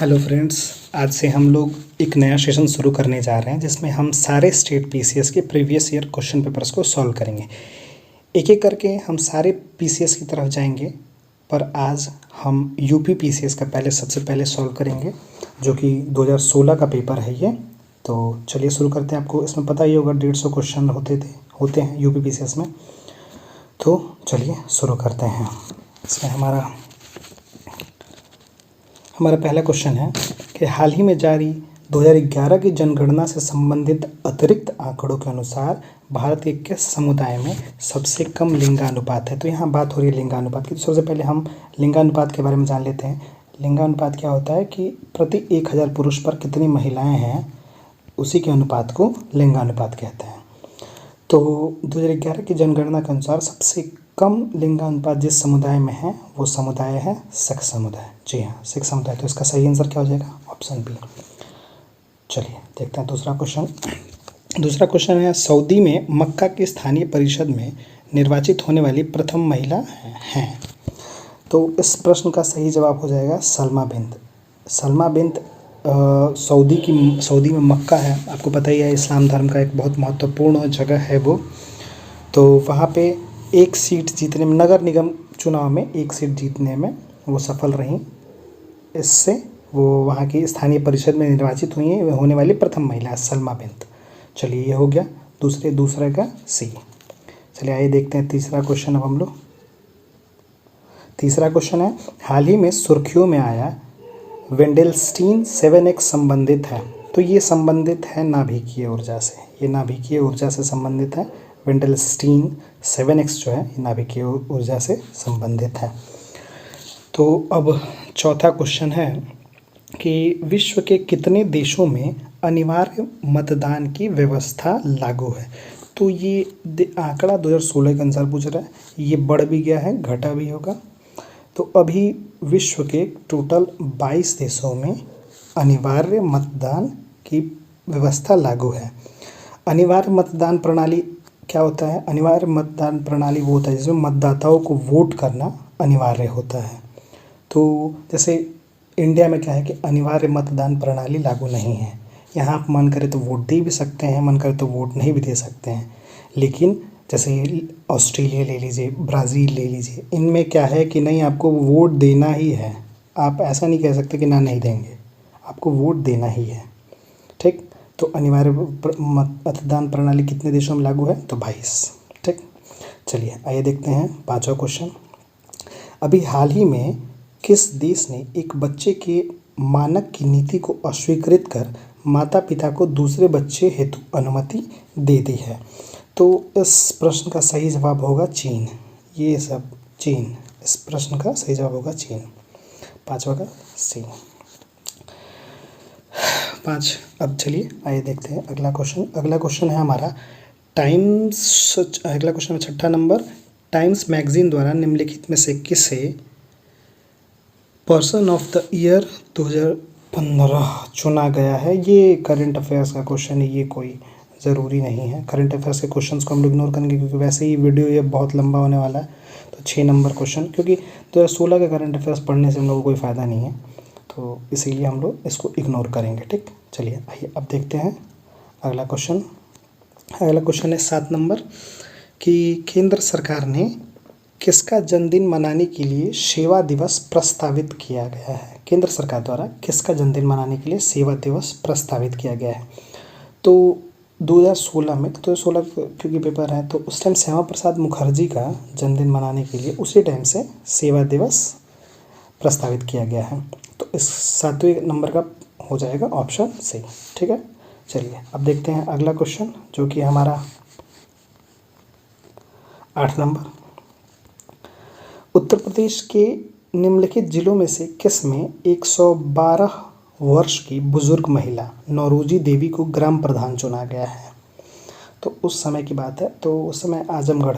Hello friends, आज से हम लोग एक नया सेशन शुरू करने जा रहे हैं जिसमें हम सारे स्टेट पीसीएस के प्रीवियस ईयर क्वेश्चन पेपर्स को सॉल्व करेंगे। एक एक करके हम सारे पीसीएस की तरफ जाएंगे, पर आज हम यूपी पीसीएस का सबसे पहले सॉल्व करेंगे, जो कि 2016 का पेपर है ये। तो चलिए शुरू करते हैं। आपको इसमें पता ही होगा 150 क्वेश्चन होते हैं यूपी पीसीएस में। तो चलिए शुरू करते हैं। इसमें हमारा पहला क्वेश्चन है कि हाल ही में जारी 2011 की जनगणना से संबंधित अतिरिक्त आंकड़ों के अनुसार भारत के किस समुदाय में सबसे कम लिंगानुपात है। तो यहाँ बात हो रही है लिंगानुपात की। तो सबसे पहले हम लिंगानुपात के बारे में जान लेते हैं। लिंगानुपात क्या होता है कि प्रति 1000 पुरुष पर कितनी महिलाएं हैं, उसी के अनुपात को लिंगानुपात कहते हैं। तो 2011 की जनगणना के अनुसार सबसे कम लिंगानुपात जिस समुदाय में है वो समुदाय है सिख समुदाय। जी हाँ, सिख समुदाय। तो इसका सही आंसर क्या हो जाएगा? Option B. चलिए देखते हैं दूसरा क्वेश्चन। दूसरा क्वेश्चन है, सऊदी में मक्का की स्थानीय परिषद में निर्वाचित होने वाली प्रथम महिला हैं। तो इस प्रश्न का सही जवाब हो जाएगा सलमा बिंत। सलमा बिंत सऊदी में मक्का है, आपको पता ही है, इस्लाम धर्म का एक बहुत महत्वपूर्ण जगह है वो। तो वहाँ पे एक सीट जीतने में, नगर निगम चुनाव में एक सीट जीतने में वो सफल रहीं। इससे वो वहाँ की स्थानीय परिषद में निर्वाचित हुई हैं, होने वाली प्रथम महिला सलमा बिंत। चलिए ये हो गया दूसरे का सी। चलिए आइए देखते हैं तीसरा क्वेश्चन। अब हम लोग तीसरा क्वेश्चन है, हाल ही में सुर्खियों में आया वेंडेलस्टीन 7x संबंधित है। तो ये संबंधित है नाभिकीय ऊर्जा से, ये नाभिकीय ऊर्जा से संबंधित है। वेंडेलस्टीन 7x जो है ये नाभिकीय ऊर्जा से संबंधित है। तो अब चौथा क्वेश्चन है कि विश्व के कितने देशों में अनिवार्य मतदान की व्यवस्था लागू है। तो ये आंकड़ा 2016 के अनुसार पूछ रहा है, ये बढ़ भी गया है, घटा भी होगा। तो अभी विश्व के टोटल 22 देशों में अनिवार्य मतदान की व्यवस्था लागू है। अनिवार्य मतदान प्रणाली क्या होता है? अनिवार्य मतदान प्रणाली वो होता है जिसमें मतदाताओं को वोट करना अनिवार्य होता है। तो जैसे इंडिया में क्या है कि अनिवार्य मतदान प्रणाली लागू नहीं है। यहाँ आप मन करे तो वोट दे भी सकते हैं, मन करे तो वोट नहीं भी दे सकते हैं। लेकिन जैसे ऑस्ट्रेलिया ले लीजिए, ब्राज़ील ले लीजिए, इनमें क्या है कि नहीं, आपको वोट देना ही है। आप ऐसा नहीं कह सकते कि ना नहीं देंगे, आपको वोट देना ही है। ठीक। तो अनिवार्य मतदान प्रणाली कितने देशों में लागू है? तो 22। ठीक। चलिए आइए देखते हैं पांचवा क्वेश्चन। अभी हाल ही में किस देश ने एक बच्चे के मानक की नीति को अस्वीकृत कर माता पिता को दूसरे बच्चे हेतु अनुमति दे दी है? तो इस प्रश्न का सही जवाब होगा चीन। ये सब चीन, इस प्रश्न का सही जवाब होगा चीन। पांचवा का सी। 5। अब चलिए आइए देखते हैं अगला क्वेश्चन। अगला क्वेश्चन है हमारा टाइम्स, अगला क्वेश्चन है 6 नंबर। टाइम्स मैगजीन द्वारा निम्नलिखित में से किसे पर्सन ऑफ द ईयर 2015 चुना गया है? ये करंट अफेयर्स का क्वेश्चन है, ये कोई ज़रूरी नहीं है। करंट अफेयर्स के क्वेश्चंस को हम लोग इग्नोर करेंगे क्योंकि वैसे ही वीडियो ये बहुत लंबा होने वाला है। तो 6 नंबर क्वेश्चन, क्योंकि 2016 का करंट अफेयर्स पढ़ने से हम लोगों को कोई फ़ायदा नहीं है, तो इसीलिए हम लोग इसको इग्नोर करेंगे। ठीक। चलिए आइए अब देखते हैं अगला क्वेश्चन। अगला क्वेश्चन है 7 नंबर कि केंद्र सरकार ने किसका जन्मदिन मनाने के लिए सेवा दिवस प्रस्तावित किया गया है? केंद्र सरकार द्वारा किसका जन्मदिन मनाने के लिए सेवा दिवस प्रस्तावित किया गया है? तो 2016 में, तो 2016 क्योंकि पेपर है, तो उस टाइम श्यामा प्रसाद मुखर्जी का जन्मदिन मनाने के लिए उसी टाइम से सेवा दिवस प्रस्तावित किया गया है। तो इस 7वें नंबर का हो जाएगा ऑप्शन सी। ठीक है। चलिए अब देखते हैं अगला क्वेश्चन, जो कि हमारा 8 नंबर। उत्तर प्रदेश के निम्नलिखित जिलों में से किस में 112 वर्ष की बुजुर्ग महिला नौरोजी देवी को ग्राम प्रधान चुना गया है? तो उस समय की बात है, तो उस समय आजमगढ़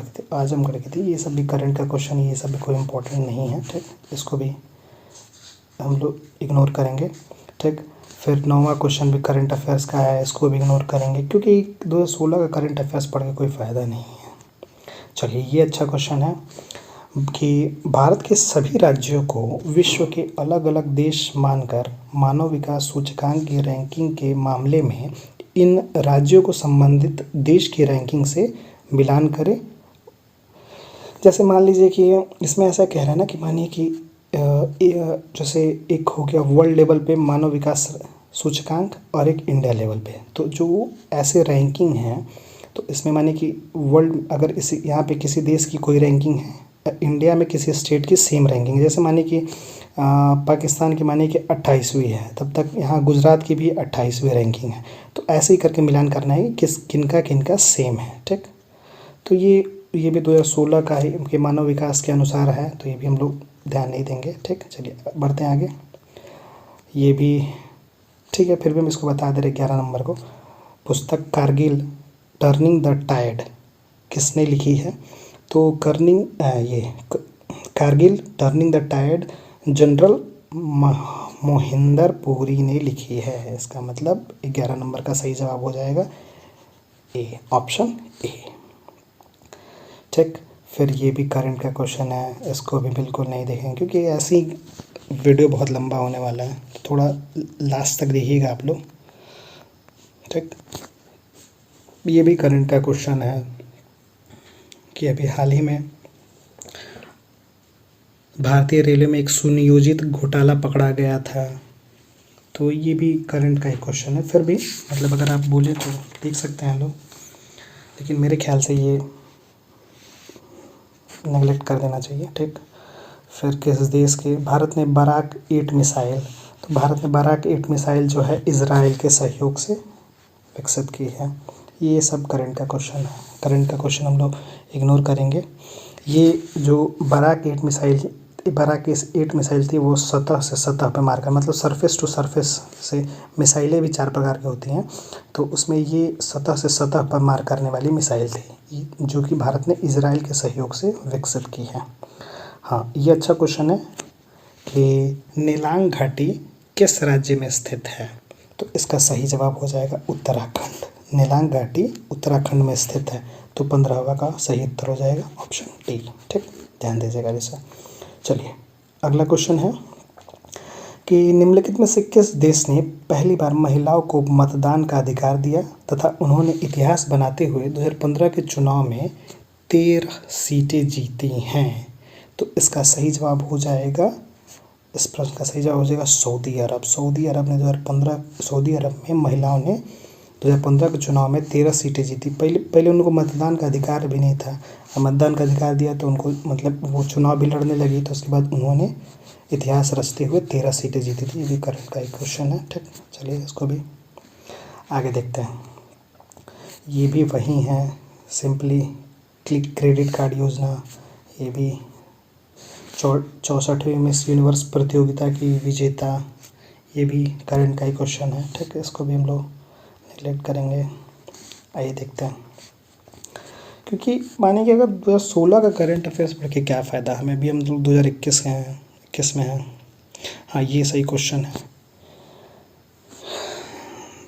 की थी। ये सब भी करंट का क्वेश्चन, ये सब भी कोई इम्पोर्टेंट नहीं है। ठीक। इसको भी हम लोग इग्नोर करेंगे। ठीक। फिर 9वां क्वेश्चन भी करंट अफेयर्स का है, इसको भी इग्नोर करेंगे क्योंकि 2016 का करंट अफेयर्स पढ़ के कोई फ़ायदा नहीं है। चलिए ये अच्छा क्वेश्चन है। कि भारत के सभी राज्यों को विश्व के अलग अलग देश मानकर मानव विकास सूचकांक की रैंकिंग के मामले में इन राज्यों को संबंधित देश की रैंकिंग से मिलान करें। जैसे मान लीजिए कि इसमें ऐसा कह रहा है ना कि मानिए कि जैसे एक हो गया वर्ल्ड लेवल पे मानव विकास सूचकांक और एक इंडिया लेवल पे, तो जो ऐसे रैंकिंग हैं तो इसमें मानिए कि वर्ल्ड अगर इसी यहाँ पे किसी देश की कोई रैंकिंग है, इंडिया में किसी स्टेट की सेम रैंकिंग, जैसे मानिए कि पाकिस्तान की मानिए कि 28वीं है, तब तक यहाँ गुजरात की भी 28वीं रैंकिंग है। तो ऐसे ही करके मिलान करना है कि किनका किनका सेम है। ठीक, तो ये भी 2016 का ही के मानव विकास के अनुसार है, तो ये भी हम लोग ध्यान नहीं देंगे। ठीक, चलिए बढ़ते हैं आगे। ये भी ठीक है, फिर भी हम इसको बता दे रहे 11 नंबर को। पुस्तक कारगिल टर्निंग द टाइड किसने लिखी है? तो Kargil turning the tide general Mohinder Puri ने लिखी है। इसका मतलब 11 नंबर का सही जवाब हो जाएगा ए, ऑप्शन ए। ठीक, फिर ये भी करंट का क्वेश्चन है, इसको भी बिल्कुल नहीं देखेंगे क्योंकि ऐसी वीडियो बहुत लंबा होने वाला है, तो थोड़ा लास्ट तक देखिएगा आप लोग। ठीक, ये भी करंट का क्वेश्चन है कि अभी हाल ही में भारतीय रेलवे में एक सुनियोजित घोटाला पकड़ा गया था, तो ये भी करंट का एक क्वेश्चन है। फिर भी मतलब अगर आप बोले तो देख सकते हैं लोग, लेकिन मेरे ख्याल से ये नेगलेक्ट कर देना चाहिए। ठीक, फिर किस देश के भारत ने बाराक 8 मिसाइल, तो भारत ने बाराक 8 मिसाइल जो है इजराइल के सहयोग से विकसित की है। ये सब करंट का क्वेश्चन है, करंट का क्वेश्चन हम लोग इग्नोर करेंगे। ये जो बाराक 8 मिसाइल थी वो सतह से सतह पे मार कर, मतलब सरफेस टू सरफेस से, मिसाइलें भी 4 प्रकार की होती हैं, तो उसमें ये सतह से सतह पर मार करने वाली मिसाइल थी जो कि भारत ने इजराइल के सहयोग से विकसित की है। हाँ, ये अच्छा क्वेश्चन है कि नेलांग घाटी किस राज्य में स्थित है? तो इसका सही जवाब हो जाएगा उत्तराखंड। नेलांग घाटी उत्तराखंड में स्थित है, तो 15वां का सही उत्तर हो जाएगा ऑप्शन डी। ठीक, ध्यान दीजिएगा इसे। चलिए अगला क्वेश्चन है कि निम्नलिखित में से किस देश ने पहली बार महिलाओं को मतदान का अधिकार दिया तथा उन्होंने इतिहास बनाते हुए 2015 के चुनाव में 13 सीटें जीती हैं? तो इसका सही जवाब हो जाएगा, इस प्रश्न का सही जवाब हो जाएगा सऊदी अरब। सऊदी अरब में महिलाओं ने 2015 के चुनाव में 13 सीटें जीती। पहले उनको मतदान का अधिकार भी नहीं था, मतदान का अधिकार दिया तो उनको मतलब वो चुनाव भी लड़ने लगी, तो उसके बाद उन्होंने इतिहास रचते हुए 13 सीटें जीती थी। ये भी करंट का एक क्वेश्चन है। ठीक, चलिए इसको भी आगे देखते हैं। ये भी वही है, सिंपली क्रेडिट कार्ड योजना। ये भी 64वीं मिस यूनिवर्स प्रतियोगिता की विजेता, ये भी करंट का ही क्वेश्चन है। ठीक है, इसको भी हम लोग नेगलेक्ट करेंगे। आइए देखते हैं, क्योंकि माने कि अगर 2016 का करंट अफेयर्स पढ़ के क्या फ़ायदा हमें, भी हम लोग 2021 के हैं, 21 में हैं। हाँ, ये सही क्वेश्चन है,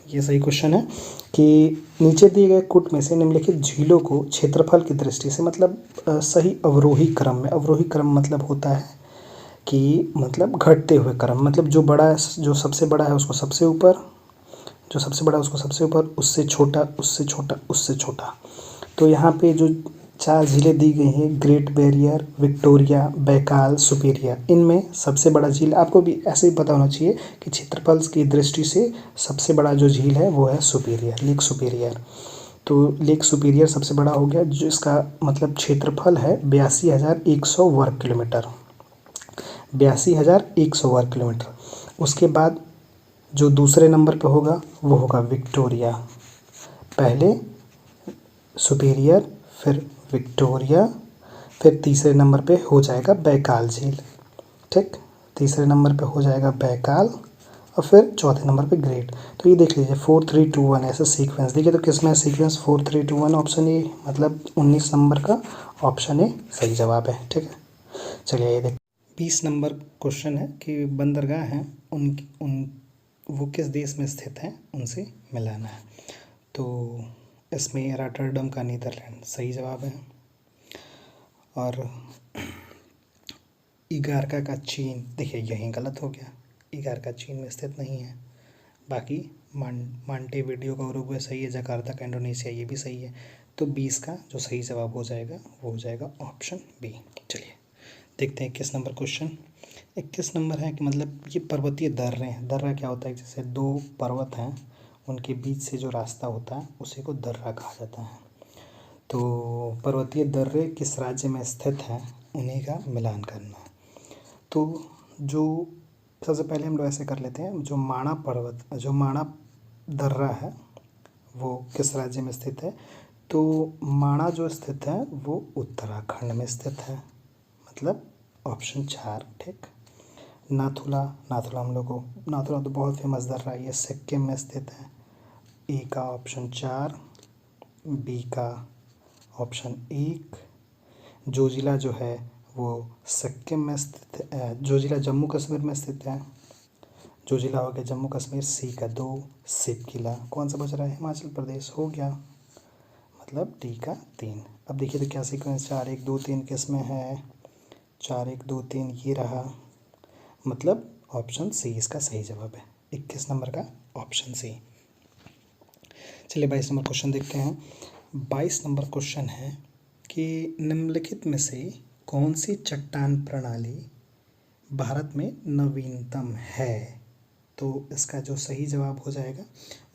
ये सही क्वेश्चन है कि नीचे दिए गए कुट में से निम्नलिखित झीलों को क्षेत्रफल की दृष्टि से, मतलब सही अवरोही क्रम में, अवरोही क्रम मतलब होता है कि मतलब घटते हुए क्रम, मतलब जो बड़ा है, जो सबसे बड़ा है उसको सबसे ऊपर, जो सबसे बड़ा उसको सबसे ऊपर, उससे छोटा, उससे छोटा, उससे छोटा। तो यहाँ पे जो 4 झीलें दी गई हैं, great barrier, Victoria, Baikal, superior, इनमें सबसे बड़ा झील, आपको भी ऐसे ही पता होना चाहिए कि क्षेत्रफल की दृष्टि से सबसे बड़ा जो झील है वो है सुपीरियर, लेक सुपीरियर। तो लेक सुपीरियर सबसे बड़ा हो गया, जिसका मतलब क्षेत्रफल है 82,100 वर्ग किलोमीटर, 82,100 वर्ग किलोमीटर। उसके बाद जो दूसरे नंबर पे होगा वो होगा विक्टोरिया, पहले सुपीरियर, फिर विक्टोरिया, फिर तीसरे नंबर पे हो जाएगा बैकाल झील। ठीक, तीसरे नंबर पे हो जाएगा बैकाल और फिर चौथे नंबर पे ग्रेट। तो ये देख लीजिए 4 3 2 1 ऐसा सीक्वेंस देखिए, तो किसमें सीक्वेंस 4 3 2 1, ऑप्शन ए, मतलब 19 नंबर का ऑप्शन ए सही जवाब है। ठीक है, चलिए ये देख 20 नंबर क्वेश्चन है कि बंदरगाह हैं उन वो किस देश में स्थित हैं, उनसे मिलाना है। तो इसमें रॉटरडम का नीदरलैंड सही जवाब है। और इगारका का चीन, देखिए यहीं गलत हो गया, इगारका चीन में स्थित नहीं है। बाकी मांटेविडियो का उरुग्वे सही है, जकार्ता का इंडोनेशिया ये भी सही है। तो 20 का जो सही जवाब हो जाएगा वो हो जाएगा ऑप्शन बी। चलिए देखते हैं 21 नंबर क्वेश्चन। 21 नंबर है कि मतलब ये पर्वतीय दर्रे हैं। दर्रा क्या होता है, जैसे दो पर्वत हैं उनके बीच से जो रास्ता होता है उसी को दर्रा कहा जाता है। तो पर्वतीय दर्रे किस राज्य में स्थित हैं उन्हीं का मिलान करना है। तो जो सबसे पहले हम लोग ऐसे कर लेते हैं, जो माणा पर्वत, जो माणा दर्रा है वो किस राज्य में स्थित है। तो माणा जो स्थित है वो उत्तराखंड में स्थित है, मतलब ऑप्शन 4 ठीक। नाथुला, नाथुला हम लोग को, नाथुला तो बहुत फेमस दर्रा है, ये सिक्किम में स्थित है। ए का ऑप्शन 4, बी का ऑप्शन 1। जोजिला जो है वो सिक्किम में स्थित है, जोजिला जम्मू कश्मीर में स्थित है। जोजिला हो गया जम्मू कश्मीर, सी का 2। सिपकिला कौन सा बच रहा है, हिमाचल प्रदेश हो गया, मतलब डी का 3। अब देखिए तो क्या सीक्वेंस 4 1 2 3 किस में है, 4 1 2 3 ये रहा, मतलब ऑप्शन सी इसका सही जवाब है। 21 नंबर का ऑप्शन सी। चलिए 22 नंबर क्वेश्चन देखते हैं। 22 नंबर क्वेश्चन है कि निम्नलिखित में से कौन सी चट्टान प्रणाली भारत में नवीनतम है। तो इसका जो सही जवाब हो जाएगा,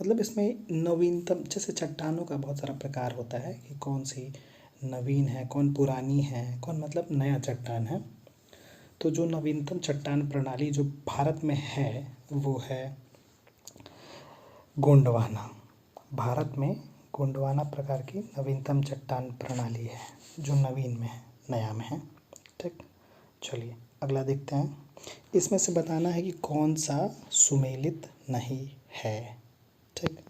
मतलब इसमें नवीनतम, जैसे चट्टानों का बहुत सारा प्रकार होता है कि कौन सी नवीन है, कौन पुरानी है, कौन मतलब नया चट्टान है। तो जो नवीनतम चट्टान प्रणाली जो भारत में है वो है गोंडवाना। भारत में गोंडवाना प्रकार की नवीनतम चट्टान प्रणाली है जो नवीन में है, नया में है ठीक। चलिए अगला देखते हैं। इसमें से बताना है कि कौन सा सुमेलित नहीं है ठीक।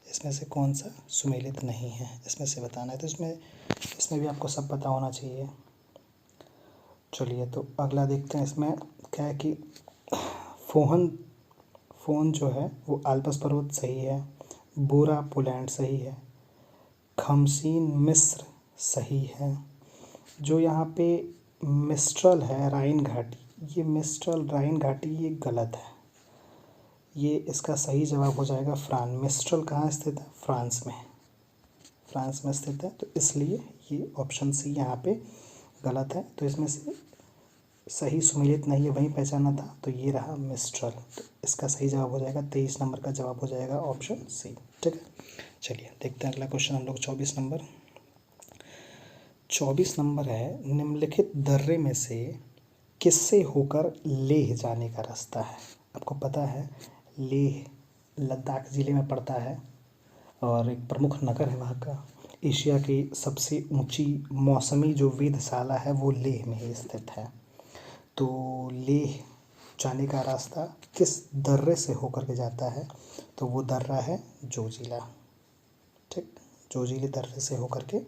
इसमें से कौन सा सुमेलित नहीं है, इसमें से बताना है। तो इसमें भी आपको सब पता होना चाहिए। चलिए तो अगला देखते हैं। इसमें क्या है कि फोन जो है वो आल्पस पर्वत सही है, बोरा पोलैंड सही है, खमसीन मिस्र सही है। जो यहाँ पे मिस्ट्रल है राइन घाटी, ये मिस्ट्रल राइन घाटी ये गलत है, ये इसका सही जवाब हो जाएगा फ्रांस। मिस्ट्रल कहाँ स्थित है, फ्रांस में, फ्रांस में स्थित है। तो इसलिए ये ऑप्शन सी यहाँ पे गलत है। तो इसमें से सही सुमेलित नहीं है, वहीं पहचाना था, तो ये रहा मिस्ट्रल। तो इसका सही जवाब हो जाएगा 23 नंबर का जवाब हो जाएगा ऑप्शन सी ठीक है। चलिए देखते हैं अगला क्वेश्चन हम लोग 24 नंबर। 24 नंबर है, निम्नलिखित दर्रे में से किससे होकर लेह जाने का रास्ता है। आपको पता है लेह लद्दाख ज़िले में पड़ता है और एक प्रमुख नगर है वहाँ का। एशिया की सबसे ऊंची मौसमी जो वेधशाला है वो लेह में ही स्थित है। तो लेह जाने का रास्ता किस दर्रे से होकर के जाता है, तो वो दर्रा है जोजिला ठीक। जोजिला दर्रे से होकर के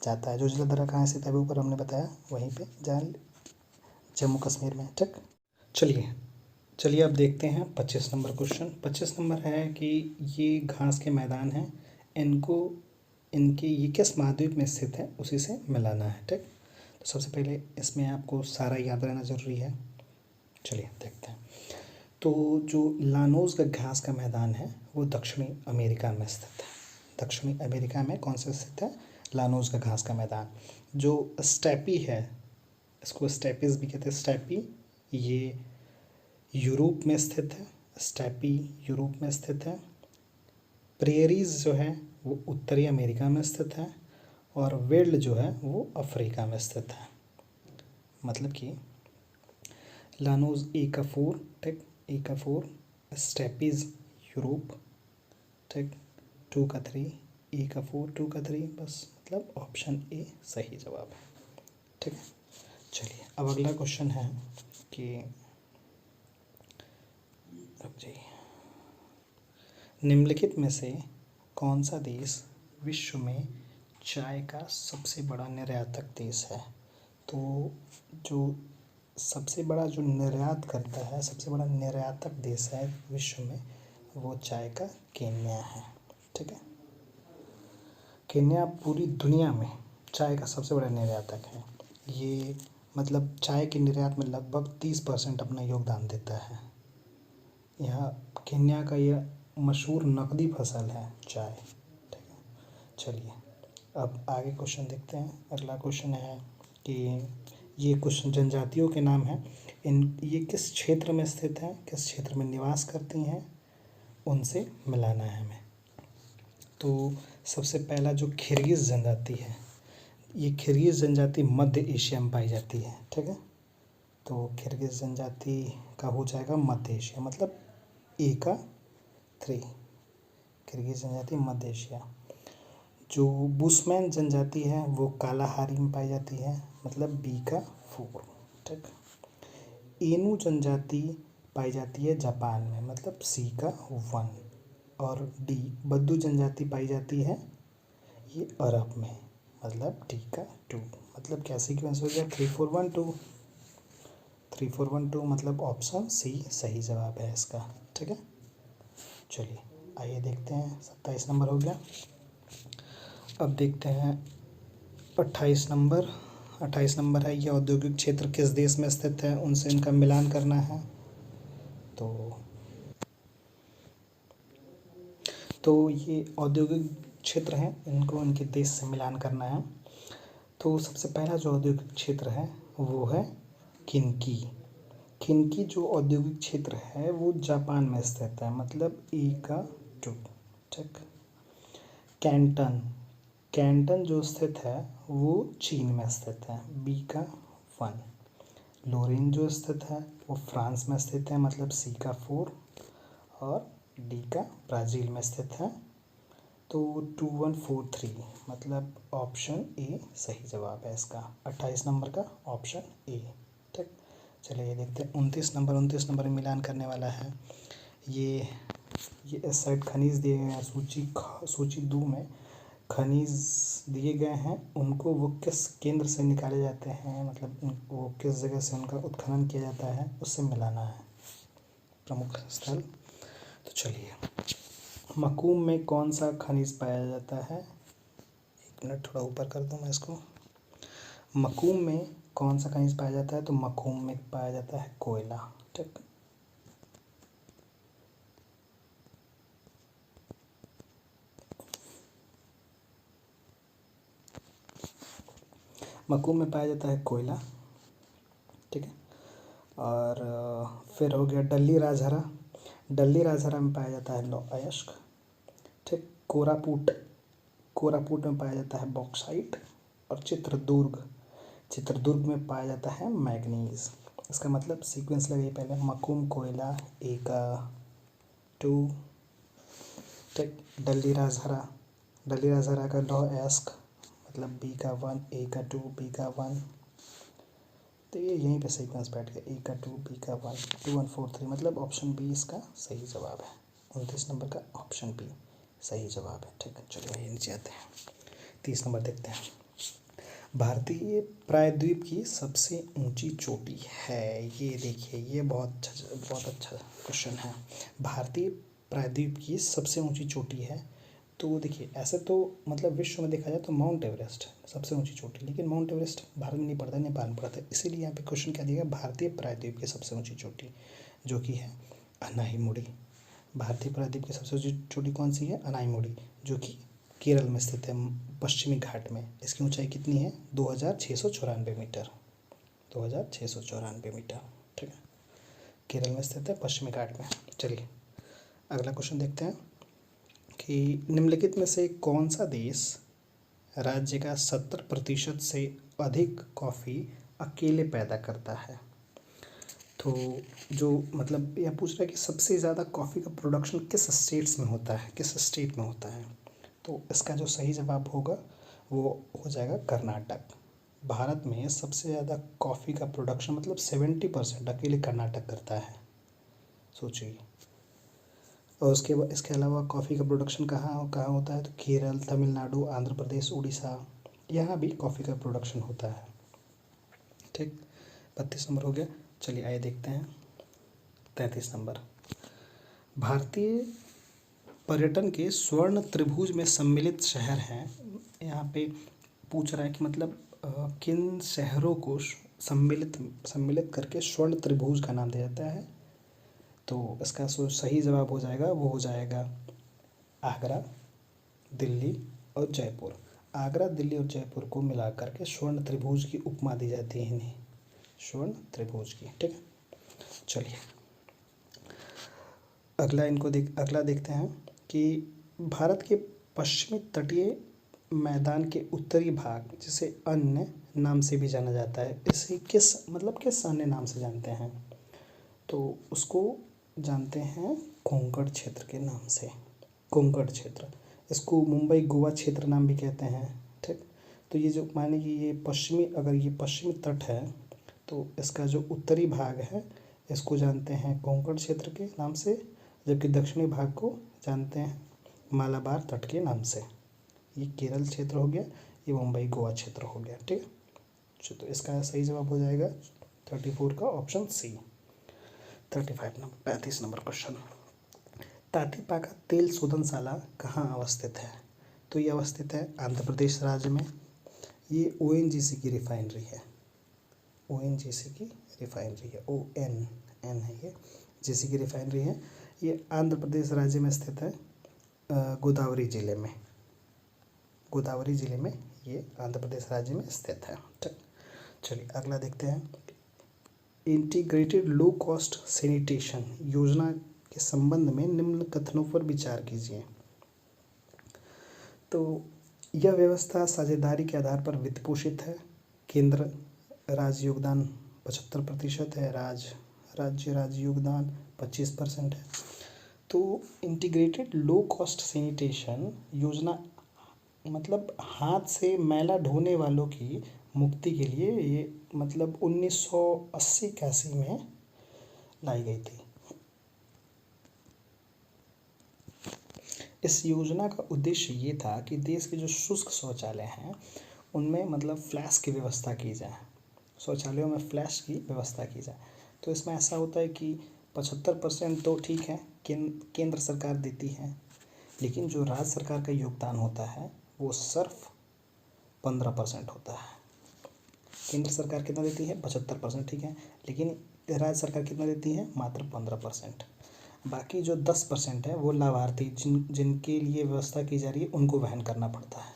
जाता है। जोजिला दर्रा कहाँ से था, ऊपर हमने बताया, वहीं पे जहाँ जम्मू कश्मीर में ठीक। चलिए अब देखते हैं 25 नंबर क्वेश्चन। 25 नंबर है कि ये घास के मैदान हैं, इनके ये किस महाद्वीप में स्थित है उसी से मिलाना है ठीक। तो सबसे पहले इसमें आपको सारा याद रहना ज़रूरी है। चलिए देखते हैं। तो जो लानोस का घास का मैदान है वो दक्षिणी अमेरिका में स्थित है। दक्षिणी अमेरिका में कौन सा स्थित है, लानोस का घास का मैदान। जो स्टेपी है, इसको स्टेपिस भी कहते हैं, स्टेपी ये यूरोप में स्थित है, स्टेपी यूरोप में स्थित है। प्रेरीज जो है वो उत्तरी अमेरिका में स्थित है और वेल्ड जो है वो अफ्रीका में स्थित है। मतलब कि लानोज ए का 4 ठीक, ए का 4, स्टेपीज यूरोप ठीक, 2 का 3, ए का 4 2 का 3, बस मतलब ऑप्शन ए सही जवाब है ठीक है। चलिए अब अगला क्वेश्चन है कि जी निम्नलिखित में से कौन सा देश विश्व में चाय का सबसे बड़ा निर्यातक देश है। तो जो सबसे बड़ा जो निर्यात करता है, सबसे बड़ा निर्यातक देश है विश्व में, वो चाय का केन्या है ठीक है। केन्या पूरी दुनिया में चाय का सबसे बड़ा निर्यातक है। ये मतलब चाय के निर्यात में लगभग 30% अपना योगदान देता है। यह केन्या का यह मशहूर नकदी फसल है चाय। ठीक है, चलिए अब आगे क्वेश्चन देखते हैं। अगला क्वेश्चन है कि ये कुछ जनजातियों के नाम हैं, ये किस क्षेत्र में स्थित हैं, किस क्षेत्र में निवास करती हैं, उनसे मिलाना है हमें। तो सबसे पहला जो किर्गिज़ जनजाति है, ये किर्गिज़ जनजाति मध्य एशिया में पाई जाती है। ठीक है, तो किर्गिज़ जनजाति का हो जाएगा मध्य एशिया, मतलब ए का 3, किर्गिज़ जनजाति मध्य एशिया। जो बुशमैन जनजाति है वो कालाहारी में पाई जाती है, मतलब बी का 4। ठीक, एनू जनजाति पाई जाती है जापान में, मतलब सी का 1। और डी बद्दू जनजाति पाई जाती है ये अरब में, मतलब डी का 2। मतलब क्या सीक्वेंस हो गया, 3 4 1 2, 3 4 1 2, मतलब ऑप्शन सी सही जवाब है इसका। ठीक है, चलिए आइए देखते हैं। 27 नंबर हो गया। अब देखते हैं 28 नंबर। 28 नंबर है, ये औद्योगिक क्षेत्र किस देश में स्थित है, उनसे इनका मिलान करना है। तो ये औद्योगिक क्षेत्र हैं, इनको इनके देश से मिलान करना है। तो सबसे पहला जो औद्योगिक क्षेत्र है वो है किन्की। किन्की जो औद्योगिक क्षेत्र है वो जापान में स्थित है, मतलब ए का 2। ठीक, कैंटन, कैंटन जो स्थित है वो चीन में स्थित है, बी का 1। लोरेन जो स्थित है वो फ्रांस में स्थित है, मतलब सी का 4। और डी का ब्राज़ील में स्थित है, तो 2 1 4 3, मतलब ऑप्शन ए सही जवाब है इसका। 28 नंबर का ऑप्शन ए। ठीक, चलिए ये देखते हैं 29 नंबर। 29 नंबर में मिलान करने वाला है। ये इस साइड खनिज दिए गए हैं, सूची 2 में खनिज दिए गए हैं, उनको वो किस केंद्र से निकाले जाते हैं, मतलब वो किस जगह से उनका उत्खनन किया जाता है, उससे मिलाना है प्रमुख स्थल। तो चलिए, मकूम में कौन सा खनिज पाया जाता है, एक मिनट थोड़ा ऊपर कर दूँ मैं इसको। मकूम में कौन सा खनिज पाया जाता है, तो मकूम में पाया जाता है कोयला। ठीक, मकूम में पाया जाता है कोयला। ठीक है, और फिर हो गया डल्ली राजहरा। डल्ली राजहरा में पाया जाता है लौह अयस्क। ठीक, कोरापुट, कोरापुट में पाया जाता है बॉक्साइट। और चित्रदुर्ग, चित्रदुर्ग में पाया जाता है मैग्नीज। इसका मतलब सीक्वेंस लगे पहले, मकूम कोयला ए का 2। ठीक, डल्ली राजहरा, डल्ली राजहरा का लौह अयस्क, मतलब बी का 1, ए का 2, बी का 1। तो ये यहीं पे सीक्वेंस बैठ गया, ए का 2, बी का 1, 2 1 4 3, मतलब ऑप्शन बी इसका सही जवाब है। 29 नंबर का ऑप्शन बी सही जवाब है। ठीक है, चलिए ये नीचे आते हैं। 30 नंबर देखते हैं। भारतीय प्रायद्वीप की सबसे ऊंची चोटी है, ये देखिए ये बहुत अच्छा क्वेश्चन है। भारतीय प्रायद्वीप की सबसे ऊंची चोटी है, तो देखिए ऐसे तो मतलब विश्व में देखा जाए तो माउंट एवरेस्ट सबसे ऊंची चोटी, लेकिन माउंट एवरेस्ट भारत में नहीं पड़ता, नेपाल में पड़ता है, इसीलिए यहाँ पे क्वेश्चन क्या दिया गया, भारतीय प्रायद्वीप की सबसे ऊंची चोटी, जो कि है अनाईमुड़ी। भारतीय प्रायद्वीप की सबसे ऊंची चोटी कौन सी है, अनाईमुड़ी, जो कि केरल में स्थित है, पश्चिमी घाट में। इसकी ऊंचाई कितनी है, 2694 मीटर, 2694 मीटर। ठीक है, केरल में स्थित है, पश्चिमी घाट में। चलिए अगला क्वेश्चन देखते हैं कि निम्नलिखित में से कौन सा देश राज्य का 70% से अधिक कॉफ़ी अकेले पैदा करता है। तो जो मतलब यह पूछ रहा है कि सबसे ज़्यादा कॉफ़ी का प्रोडक्शन किस स्टेट्स में होता है, किस स्टेट में होता है। तो इसका जो सही जवाब होगा वो हो जाएगा कर्नाटक। भारत में सबसे ज़्यादा कॉफ़ी का प्रोडक्शन मतलब 70% अकेले कर्नाटक करता है, सोचिए। और उसके बाद इसके अलावा कॉफ़ी का प्रोडक्शन कहाँ कहाँ होता है, तो केरल, तमिलनाडु, आंध्र प्रदेश, उड़ीसा, यहाँ भी कॉफ़ी का प्रोडक्शन होता है। ठीक, 32 नंबर हो गया। चलिए आइए देखते हैं 33 नंबर। भारतीय पर्यटन के स्वर्ण त्रिभुज में सम्मिलित शहर हैं, यहाँ पे पूछ रहा है कि मतलब किन शहरों को सम्मिलित करके स्वर्ण त्रिभुज का नाम दिया जाता है। तो इसका सही जवाब हो जाएगा, वो हो जाएगा आगरा, दिल्ली और जयपुर। आगरा, दिल्ली और जयपुर को मिलाकर के स्वर्ण त्रिभुज की उपमा दी जाती है इन्हें, स्वर्ण त्रिभुज की। ठीक है, चलिए अगला देखते हैं कि भारत के पश्चिमी तटीय मैदान के उत्तरी भाग, जिसे अन्य नाम से भी जाना जाता है, इसे किस अन्य नाम से जानते हैं? तो उसको जानते हैं कोंकण क्षेत्र के नाम से, कोंकण क्षेत्र। इसको मुंबई गोवा क्षेत्र नाम भी कहते हैं। ठीक, तो ये जो माने कि अगर ये पश्चिमी तट है तो इसका जो उत्तरी भाग है इसको जानते हैं कोंकण क्षेत्र के नाम से, जबकि दक्षिणी भाग को जानते हैं मालाबार तट के नाम से। ये केरल क्षेत्र हो गया, ये मुंबई गोवा क्षेत्र हो गया। ठीक है, तो इसका सही जवाब हो जाएगा 34 का option C. 35 number question, Tatipaka तेल शोधनशाला कहाँ अवस्थित है? तो ये अवस्थित है आंध्र प्रदेश राज्य में। ये ONGC की रिफाइनरी है, ONGC की रिफाइनरी है, ONN है ये, GC की रिफाइनरी है। ये आंध्र प्रदेश राज्य में स्थित है, गोदावरी जिले में। गोदावरी जिले में ये आंध्र प्रदेश राज्य में स्थित है। ठीक, चलिए अगला देखते हैं। इंटीग्रेटेड लो कॉस्ट सैनिटेशन योजना के संबंध में निम्न कथनों पर विचार कीजिए। तो यह व्यवस्था साझेदारी के आधार पर वित्त पोषित है। केंद्र राज्य योगदान 75% है, राज्य योगदान 25% है। तो इंटीग्रेटेड लो कॉस्ट सैनिटेशन योजना मतलब हाथ से मैला ढोने वालों की मुक्ति के लिए ये मतलब 1980-81 में लाई गई थी। इस योजना का उद्देश्य ये था कि देश के जो शुष्क शौचालय हैं उनमें मतलब फ्लैश की व्यवस्था की जाए, शौचालयों में फ्लैश की व्यवस्था की जाए। तो इसमें ऐसा होता है कि 75% तो ठीक है केंद्र सरकार देती है, लेकिन जो राज्य सरकार का योगदान होता है वो सिर्फ 15% होता है। केंद्र सरकार कितना देती है? 75%, ठीक है, लेकिन राज्य सरकार कितना देती है? मात्र 15%। बाकी जो 10% है वो लाभार्थी जिनके लिए व्यवस्था की जा रही है उनको वहन करना पड़ता है।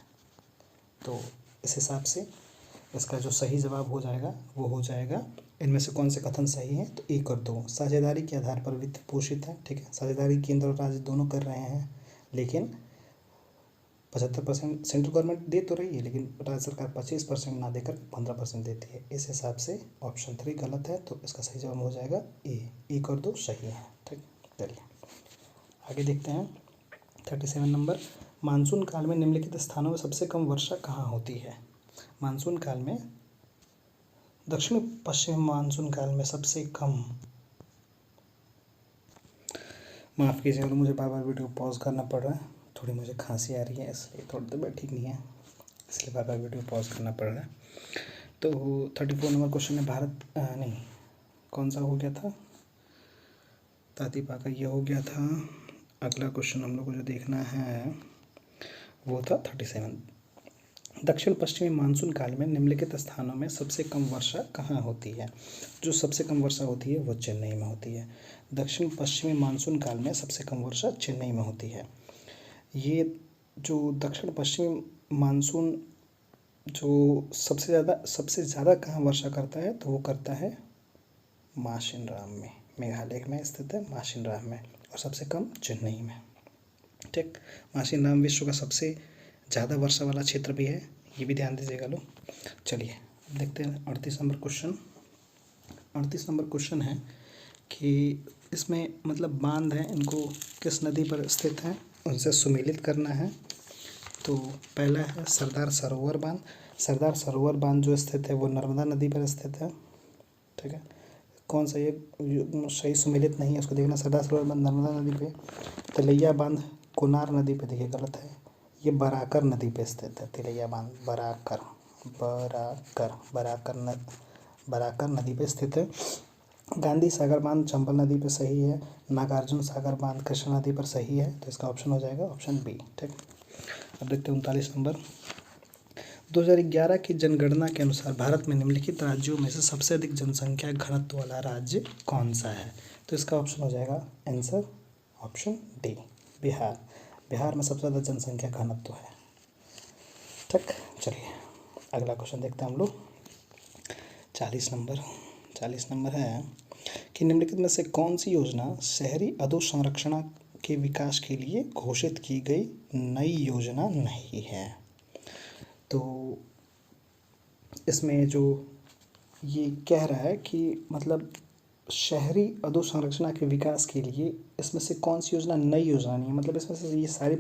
तो इस हिसाब से इसका जो सही जवाब हो जाएगा वो हो जाएगा, इनमें से कौन से कथन सही है? तो 1 और 2 साझेदारी के आधार पर वित्त पोषित है। ठीक है, साझेदारी केंद्र और राज्य दोनों कर रहे हैं, लेकिन 75% सेंट्रल गवर्नमेंट दे तो रही है, लेकिन राज्य सरकार 25% ना देकर 15% देती है। इस हिसाब से ऑप्शन 3 गलत है, तो इसका सही जवाब हो जाएगा ए। 1 और 2 सही है। ठीक, चलिए आगे देखते हैं। 37 नंबर, मानसून काल में निम्नलिखित स्थानों में सबसे कम वर्षा कहाँ होती है? मानसून काल में दक्षिण पश्चिम मानसून काल में सबसे कम, माफ़ कीजिए और मुझे बार बार वीडियो पॉज करना पड़ रहा है, थोड़ी मुझे खांसी आ रही है इसलिए, थोड़ी तबीयत ठीक नहीं है इसलिए बार बार वीडियो पॉज करना पड़ रहा है। तो 34 नंबर क्वेश्चन है भारत नहीं कौन सा हो गया था? तातीपाका ये हो गया था। अगला क्वेश्चन हम लोग को जो देखना है वो था 37, दक्षिण पश्चिमी मानसून काल में निम्नलिखित स्थानों में सबसे कम वर्षा कहाँ होती है? जो सबसे कम वर्षा होती है वो चेन्नई में होती है। दक्षिण पश्चिमी मानसून काल में सबसे कम वर्षा चेन्नई में होती है। ये जो दक्षिण पश्चिमी मानसून जो सबसे ज़्यादा कहाँ वर्षा करता है? तो वो करता है माशिनराम में, मेघालय में स्थित है माशिनराम में, और सबसे कम चेन्नई में। ठीक, माशिनराम विश्व का सबसे ज़्यादा वर्षा वाला क्षेत्र भी है, ये भी ध्यान दीजिएगा लोग। चलिए देखते हैं 38 नंबर क्वेश्चन। 38 नंबर क्वेश्चन है कि इसमें मतलब बांध है, इनको किस नदी पर स्थित है उनसे सुमेलित करना है। तो पहला है सरदार सरोवर बांध। सरदार सरोवर बांध जो स्थित है वो नर्मदा नदी पर स्थित है। ठीक है, कौन सा ये सही सुमेलित नहीं है उसको देखना। सरदार सरोवर बांध नर्मदा नदी पे। तिलैया बांध कोनार नदी पे, देखिए गलत है, ये बराकर नदी पे स्थित है। तिलैया बांध बराकर नदी पे स्थित है। गांधी सागर बांध चंबल नदी पे सही है। नागार्जुन सागर बांध कृष्णा नदी पर सही है, तो इसका ऑप्शन हो जाएगा ऑप्शन बी। ठीक, अब देखते हैं 39 नंबर, 2011 की जनगणना के अनुसार भारत में निम्नलिखित राज्यों में से सबसे अधिक जनसंख्या घनत्व वाला राज्य कौन सा है? तो इसका ऑप्शन हो जाएगा answer option D, Bihar. Bihar में सबसे ज़्यादा जनसंख्या घनत्व है। ठीक, चलिए अगला क्वेश्चन देखते हैं हम लोग। 40 नंबर है कि निम्नलिखित में से कौन सी योजना शहरी अधोसंरचना के विकास के लिए घोषित की गई नई योजना नहीं है? तो इसमें जो ये कह रहा है कि मतलब शहरी अधोसंरचना के विकास के लिए इसमें से कौन सी योजना नई योजना नहीं है, मतलब इसमें से ये सारी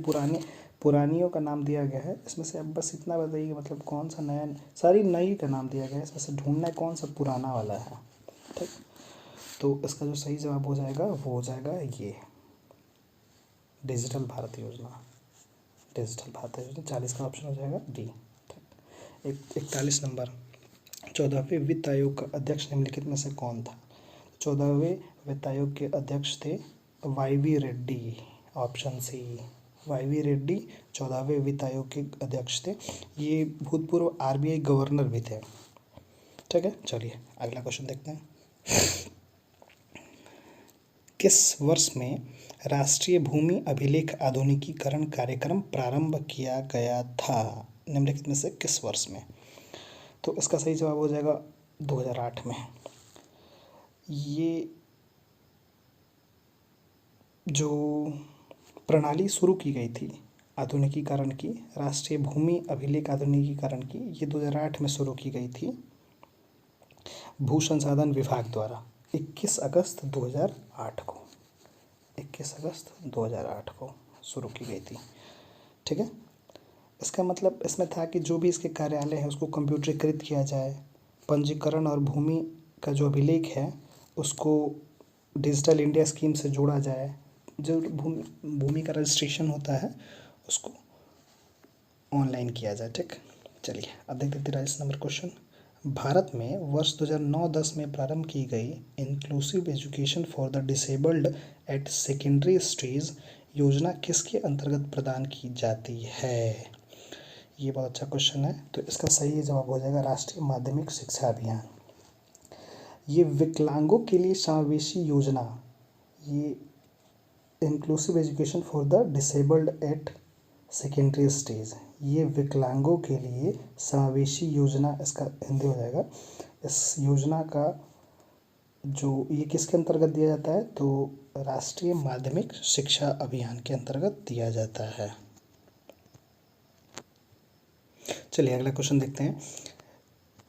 पुरानियों का नाम दिया गया है। इसमें से अब बस इतना बताइए मतलब कौन सा नया, सारी नई का नाम दिया गया है, इसमें से ढूंढना है कौन सा पुराना वाला है। ठीक, तो इसका जो सही जवाब हो जाएगा वो हो जाएगा ये डिजिटल भारत योजना। डिजिटल भारत योजना 40 का ऑप्शन हो जाएगा डी। 41 नंबर, 14वें वित्त आयोग का अध्यक्ष निम्नलिखित में से कौन था? 14वें वित्त आयोग के अध्यक्ष थे Y V. Reddy, option C Y V. Reddy 14वें वित्त आयोग के अध्यक्ष थे। ये भूतपूर्व आरबीआई गवर्नर भी थे। ठीक है, चलिए अगला क्वेश्चन देखते हैं। किस वर्ष में राष्ट्रीय भूमि अभिलेख आधुनिकीकरण कार्यक्रम प्रारंभ किया गया था? निम्नलिखित में से किस वर्ष में? तो इसका सही जवाब हो जाएगा 2008 में। ये जो प्रणाली शुरू की गई थी आधुनिकीकरण की, राष्ट्रीय भूमि अभिलेख आधुनिकीकरण की, ये 2008 में शुरू की गई थी भू संसाधन विभाग द्वारा 21 अगस्त 2008 को। 21 अगस्त 2008 को शुरू की गई थी। ठीक है, इसका मतलब इसमें था कि जो भी इसके कार्यालय है उसको कंप्यूटरीकृत किया जाए, पंजीकरण और भूमि का जो अभिलेख है उसको डिजिटल इंडिया स्कीम से जोड़ा जाए, जो भूमि का रजिस्ट्रेशन होता है उसको ऑनलाइन किया जाए। ठीक, चलिए अब देखते हैं 43 नंबर क्वेश्चन। भारत में वर्ष 2009-10 में प्रारंभ की गई inclusive education for the disabled at secondary stage योजना किसके अंतर्गत प्रदान की जाती है? ये बहुत अच्छा क्वेश्चन है। तो इसका सही जवाब हो जाएगा राष्ट्रीय माध्यमिक शिक्षा अभियान। ये विकलांगों के लिए समावेशी योजना, ये inclusive education for the disabled at secondary stage, ये विकलांगों के लिए समावेशी योजना, इसका हिंदी हो जाएगा। इस योजना का जो ये किसके अंतर्गत दिया जाता है? तो राष्ट्रीय माध्यमिक शिक्षा अभियान के अंतर्गत दिया जाता है। चलिए अगला क्वेश्चन देखते हैं।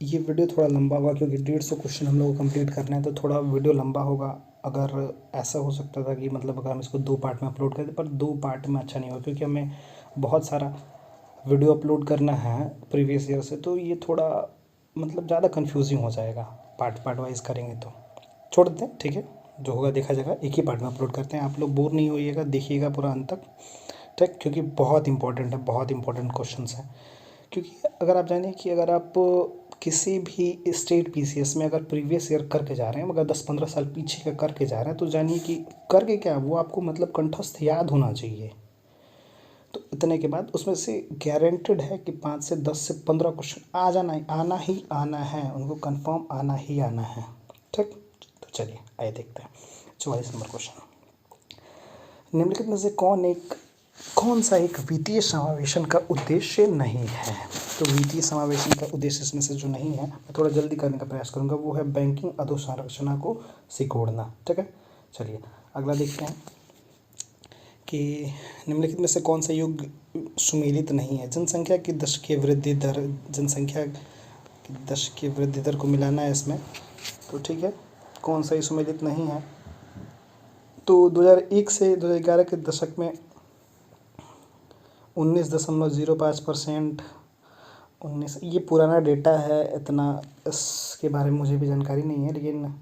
ये वीडियो थोड़ा लंबा होगा क्योंकि 150 क्वेश्चन हम लोग को कंप्लीट करना है, तो थोड़ा वीडियो लंबा होगा। अगर ऐसा हो सकता था कि मतलब अगर हम इसको 2 पार्ट में अपलोड करते, पर 2 पार्ट में अच्छा नहीं होगा क्योंकि हमें बहुत सारा वीडियो अपलोड करना है प्रीवियस ईयर से, तो ये थोड़ा मतलब ज़्यादा कन्फ्यूजिंग हो जाएगा। पार्ट वाइज करेंगे तो छोड़ देते हैं। ठीक है, जो होगा देखा जाएगा, एक ही पार्ट में अपलोड करते हैं। आप लोग बोर नहीं होइएगा, देखिएगा पूरा अंत तक। ठीक, क्योंकि बहुत इंपॉर्टेंट है, बहुत इंपॉर्टेंट क्वेश्चन हैं। क्योंकि अगर आप जानिए कि अगर आप किसी भी स्टेट पीसीएस में अगर प्रीवियस ईयर करके जा रहे हैं, मगर 10-15 साल पीछे का करके जा रहे हैं, तो जानिए कि करके क्या वो आपको मतलब कंठस्थ याद होना चाहिए। तो इतने के बाद उसमें से गारंटेड है कि 5 से 10 से 15 क्वेश्चन आना ही आना है, उनको कंफर्म आना ही आना है। ठीक, तो चलिए आइए देखते हैं 44 नंबर क्वेश्चन। निम्नलिखित में से कौन सा एक वित्तीय समावेशन का उद्देश्य नहीं है? तो वित्तीय समावेशन का उद्देश्य इसमें से जो नहीं है, मैं थोड़ा जल्दी करने का प्रयास करूंगा, वो है बैंकिंग अधोसंरचना को सिकोड़ना। ठीक है, चलिए अगला देखते हैं कि निम्नलिखित में से कौन सा युग सुमेलित नहीं है? जनसंख्या की दशकीय वृद्धि दर को मिलाना है इसमें, तो ठीक है, कौन सा सुमेलित नहीं है? तो 2001 से 2011 के दशक में 19.05%, ये पुराना डेटा है, इतना इसके बारे में मुझे भी जानकारी नहीं है, लेकिन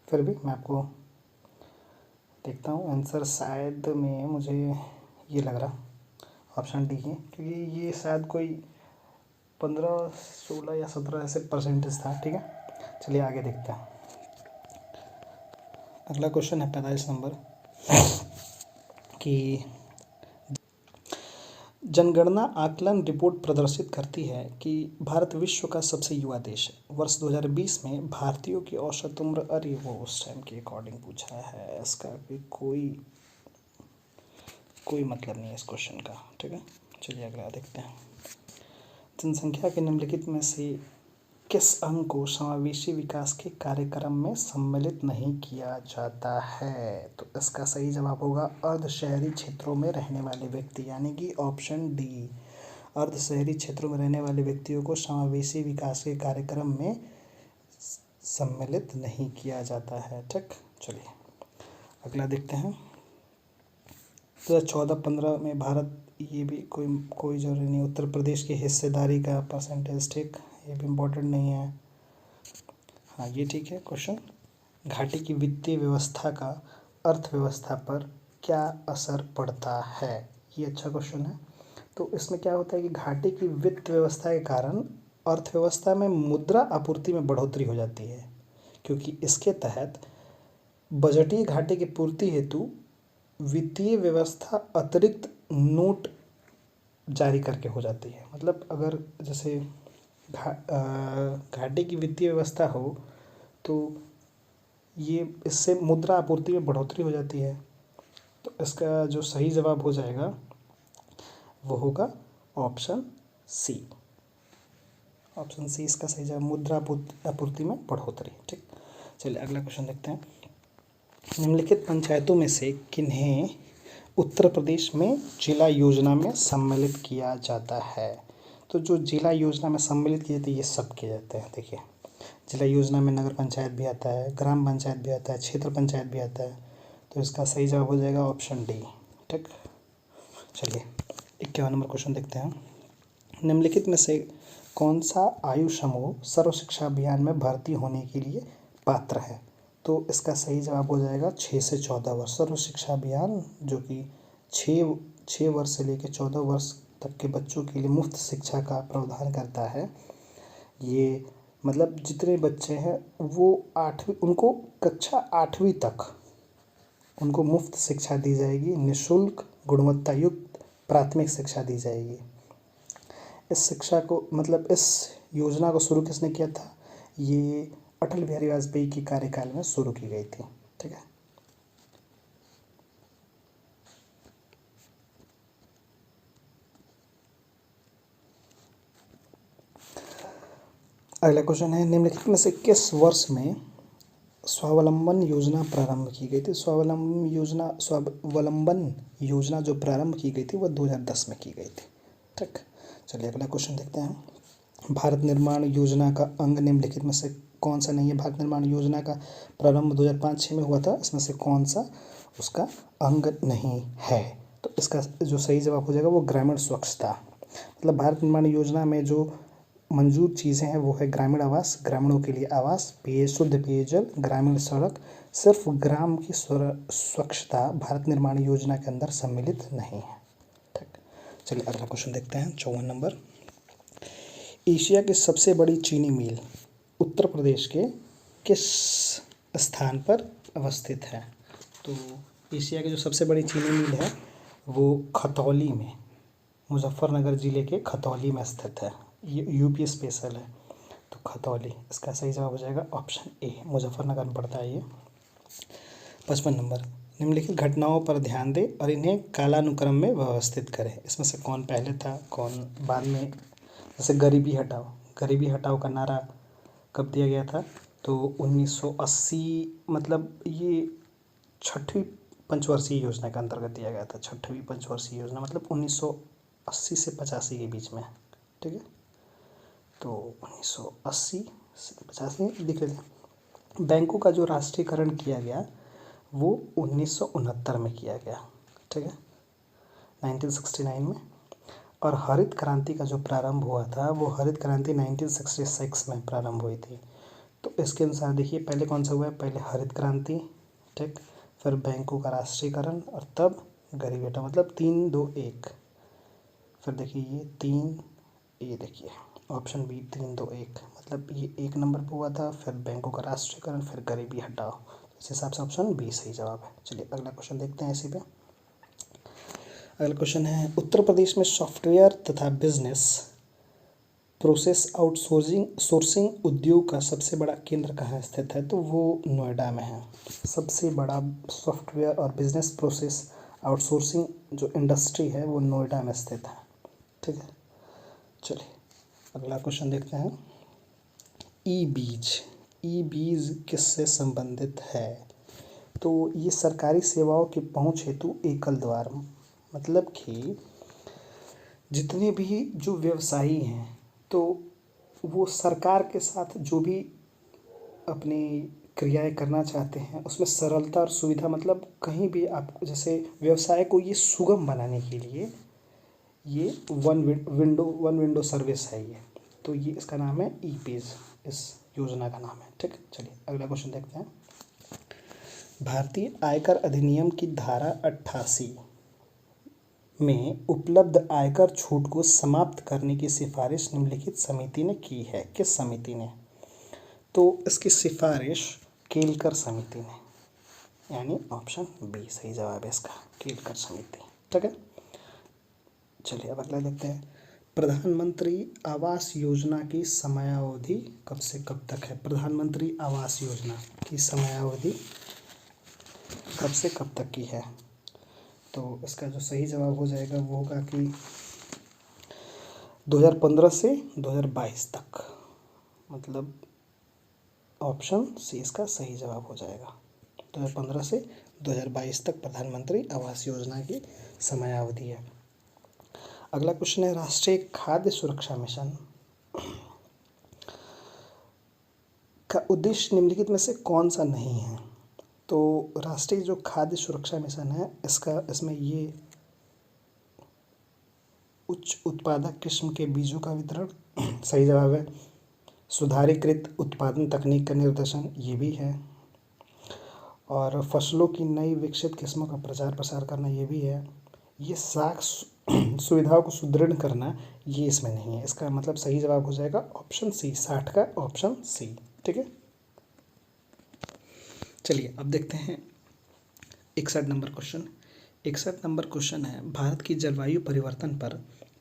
फिर भी मैं आपको देखता हूँ। आंसर शायद में मुझे ये लग रहा ऑप्शन डी है, क्योंकि ये शायद कोई 15, 16 या 17 ऐसे परसेंटेज था। ठीक है, चलिए आगे देखते हैं। अगला क्वेश्चन है 45 नंबर कि जनगणना आकलन रिपोर्ट प्रदर्शित करती है कि भारत विश्व का सबसे युवा देश है। वर्ष 2020 में भारतीयों की औसत उम्र, अरे वो उस टाइम के अकॉर्डिंग पूछा है, इसका भी कोई मतलब नहीं है इस क्वेश्चन का। ठीक है, चलिए अगला देखते हैं। जनसंख्या के निम्नलिखित में से किस अंग को समावेशी विकास के कार्यक्रम में सम्मिलित नहीं किया जाता है? तो इसका सही जवाब होगा अर्ध शहरी क्षेत्रों में रहने वाले व्यक्ति, यानी कि ऑप्शन डी। अर्ध शहरी क्षेत्रों में रहने वाले व्यक्तियों को समावेशी विकास के कार्यक्रम में सम्मिलित नहीं किया जाता है। ठीक, चलिए अगला देखते हैं। 2014-15 में भारत, ये भी कोई जरूरी नहीं। उत्तर प्रदेश की हिस्सेदारी का परसेंटेज, ठीक, ये भी इम्पोर्टेंट नहीं है। हाँ, ये ठीक है क्वेश्चन। घाटी की वित्तीय व्यवस्था का अर्थव्यवस्था पर क्या असर पड़ता है? ये अच्छा क्वेश्चन है। तो इसमें क्या होता है कि घाटी की वित्त व्यवस्था के कारण अर्थव्यवस्था में मुद्रा आपूर्ति में बढ़ोतरी हो जाती है, क्योंकि इसके तहत बजटीय घाटे की पूर्ति हेतु वित्तीय व्यवस्था अतिरिक्त नोट जारी करके हो जाती है। मतलब अगर जैसे घाटे की वित्तीय व्यवस्था हो तो ये इससे मुद्रा आपूर्ति में बढ़ोतरी हो जाती है। तो इसका जो सही जवाब हो जाएगा वो होगा ऑप्शन सी। ऑप्शन सी इसका सही जवाब, मुद्रा आपूर्ति में बढ़ोतरी। ठीक, चलिए अगला क्वेश्चन देखते हैं। निम्नलिखित पंचायतों में से किन्हें उत्तर प्रदेश में जिला योजना में सम्मिलित किया जाता है? तो जो जिला योजना में सम्मिलित किए जाते हैं ये सब किए जाते हैं। देखिए, जिला योजना में नगर पंचायत भी आता है, ग्राम पंचायत भी आता है, क्षेत्र पंचायत भी आता है। तो इसका सही जवाब हो जाएगा ऑप्शन डी। ठीक, चलिए 51 नंबर क्वेश्चन देखते हैं। निम्नलिखित में से कौन सा आयु समूह सर्व शिक्षा अभियान में भर्ती होने के लिए पात्र है? तो इसका सही जवाब हो जाएगा 6 से 14 वर्ष। सर्व शिक्षा अभियान जो कि 6 वर्ष से लेकर 14 वर्ष तक के बच्चों के लिए मुफ्त शिक्षा का प्रावधान करता है। ये मतलब जितने बच्चे हैं वो उनको कक्षा 8वीं तक उनको मुफ्त शिक्षा दी जाएगी, निःशुल्क गुणवत्ता युक्त प्राथमिक शिक्षा दी जाएगी। इस शिक्षा को मतलब इस योजना को शुरू किसने किया था? ये अटल बिहारी वाजपेयी के कार्यकाल में शुरू की गई थी। ठीक है, अगला क्वेश्चन है। निम्नलिखित में से किस वर्ष में स्वावलंबन योजना प्रारंभ की गई थी? स्वावलंबन योजना जो प्रारंभ की गई थी वह 2010 में की गई थी। ठीक, चलिए अगला क्वेश्चन देखते हैं। भारत निर्माण योजना का अंग निम्नलिखित में से कौन सा नहीं है? भारत निर्माण योजना का प्रारंभ 2005-06 में हुआ था, इसमें से कौन सा उसका अंग नहीं है? तो इसका जो सही जवाब हो जाएगा वो ग्रामीण स्वच्छता। मतलब भारत निर्माण योजना में जो मंजूर चीज़ें हैं वो है ग्रामीण आवास, ग्रामीणों के लिए आवास, शुद्ध पेयजल, ग्रामीण सड़क। सिर्फ ग्राम की स्वच्छता भारत निर्माण योजना के अंदर सम्मिलित नहीं है। ठीक, चलिए अगला क्वेश्चन देखते हैं। 54 नंबर। एशिया की सबसे बड़ी चीनी मिल उत्तर प्रदेश के किस स्थान पर अवस्थित है? तो एशिया की जो सबसे बड़ी चीनी मिल है वो खतौली में, मुजफ्फरनगर ज़िले के खतौली में स्थित है। ये यूपी स्पेशल है, तो खतौली इसका सही जवाब हो जाएगा ऑप्शन ए, मुजफ्फरनगर में पड़ता है ये। 55 नंबर। निम्नलिखित घटनाओं पर ध्यान दें और इन्हें कालानुक्रम में व्यवस्थित करें। इसमें से कौन पहले था, कौन बाद में? जैसे गरीबी हटाओ का नारा कब दिया गया था? तो 1980, मतलब ये 6वीं पंचवर्षीय योजना के अंतर्गत दिया गया था। 6वीं पंचवर्षीय योजना मतलब 1980 से 85 के बीच में। ठीक है, तो 1980 से 85 लिख लेते हैं। बैंकों का जो राष्ट्रीयकरण किया गया वो 1969 में किया गया। ठीक है, 1969 में। और हरित क्रांति का जो प्रारंभ हुआ था वो हरित क्रांति 1966 में प्रारंभ हुई थी। तो इसके अनुसार देखिए पहले कौन सा हुआ है? पहले हरित क्रांति, ठीक, फिर बैंकों का राष्ट्रीयकरण और तब गरीबी हटाओ, मतलब 3, 2, 1। फिर देखिए ये देखिए ऑप्शन बी 3, 2, 1, मतलब ये 1 नंबर पर हुआ था, फिर बैंकों का राष्ट्रीयकरण, फिर गरीबी हटाओ। इस हिसाब से ऑप्शन बी सही जवाब है। चलिए अगला क्वेश्चन देखते हैं इसी पे। अगला क्वेश्चन है, उत्तर प्रदेश में सॉफ्टवेयर तथा बिजनेस प्रोसेस आउटसोर्सिंग सोर्सिंग उद्योग का सबसे बड़ा केंद्र कहाँ स्थित है? तो वो नोएडा में है। सबसे बड़ा सॉफ्टवेयर और बिजनेस प्रोसेस आउटसोर्सिंग जो इंडस्ट्री है वो नोएडा में स्थित है। ठीक है, चलिए अगला क्वेश्चन देखते हैं। ई बीज किससे संबंधित है? तो ये सरकारी सेवाओं की पहुंच हेतु एकल द्वार, मतलब कि जितने भी जो व्यवसायी हैं तो वो सरकार के साथ जो भी अपनी क्रियाएं करना चाहते हैं उसमें सरलता और सुविधा, मतलब कहीं भी आपको जैसे व्यवसाय को ये सुगम बनाने के लिए ये वन विंडो सर्विस है ये, तो ये इसका नाम है ई पेज, इस योजना का नाम है। ठीक है, चलिए अगला क्वेश्चन देखते हैं। भारतीय आयकर अधिनियम की धारा 88 में उपलब्ध आयकर छूट को समाप्त करने की सिफारिश निम्नलिखित समिति ने की है। किस समिति ने? तो इसकी सिफारिश केलकर समिति ने, यानी ऑप्शन बी सही जवाब है इसका, केलकर समिति। ठीक है, चलिए अब अगला देखते हैं। प्रधानमंत्री आवास योजना की समयावधि कब से कब तक है? प्रधानमंत्री आवास योजना की समयावधि कब से कब तक की है? तो इसका जो सही जवाब हो जाएगा वो होगा कि 2015 से 2022 तक, मतलब ऑप्शन सी इसका सही जवाब हो जाएगा। 2015 से 2022 तक प्रधानमंत्री आवास योजना की समयावधि है। अगला क्वेश्चन है, राष्ट्रीय खाद्य सुरक्षा मिशन का उद्देश्य निम्नलिखित में से कौन सा नहीं है? तो राष्ट्रीय जो खाद्य सुरक्षा मिशन है इसमें ये उच्च उत्पादक किस्म के बीजों का वितरण सही जवाब है। सुधारीकृत उत्पादन तकनीक का निर्देशन ये भी है, और फसलों की नई विकसित किस्मों का प्रचार प्रसार करना ये भी है। ये साख सुविधाओं को सुदृढ़ करना ये इसमें नहीं है। इसका मतलब सही जवाब हो जाएगा ऑप्शन सी, 60 का ऑप्शन सी। ठीक है, चलिए अब देखते हैं 61 नंबर क्वेश्चन। 61 नंबर क्वेश्चन है, भारत की जलवायु परिवर्तन पर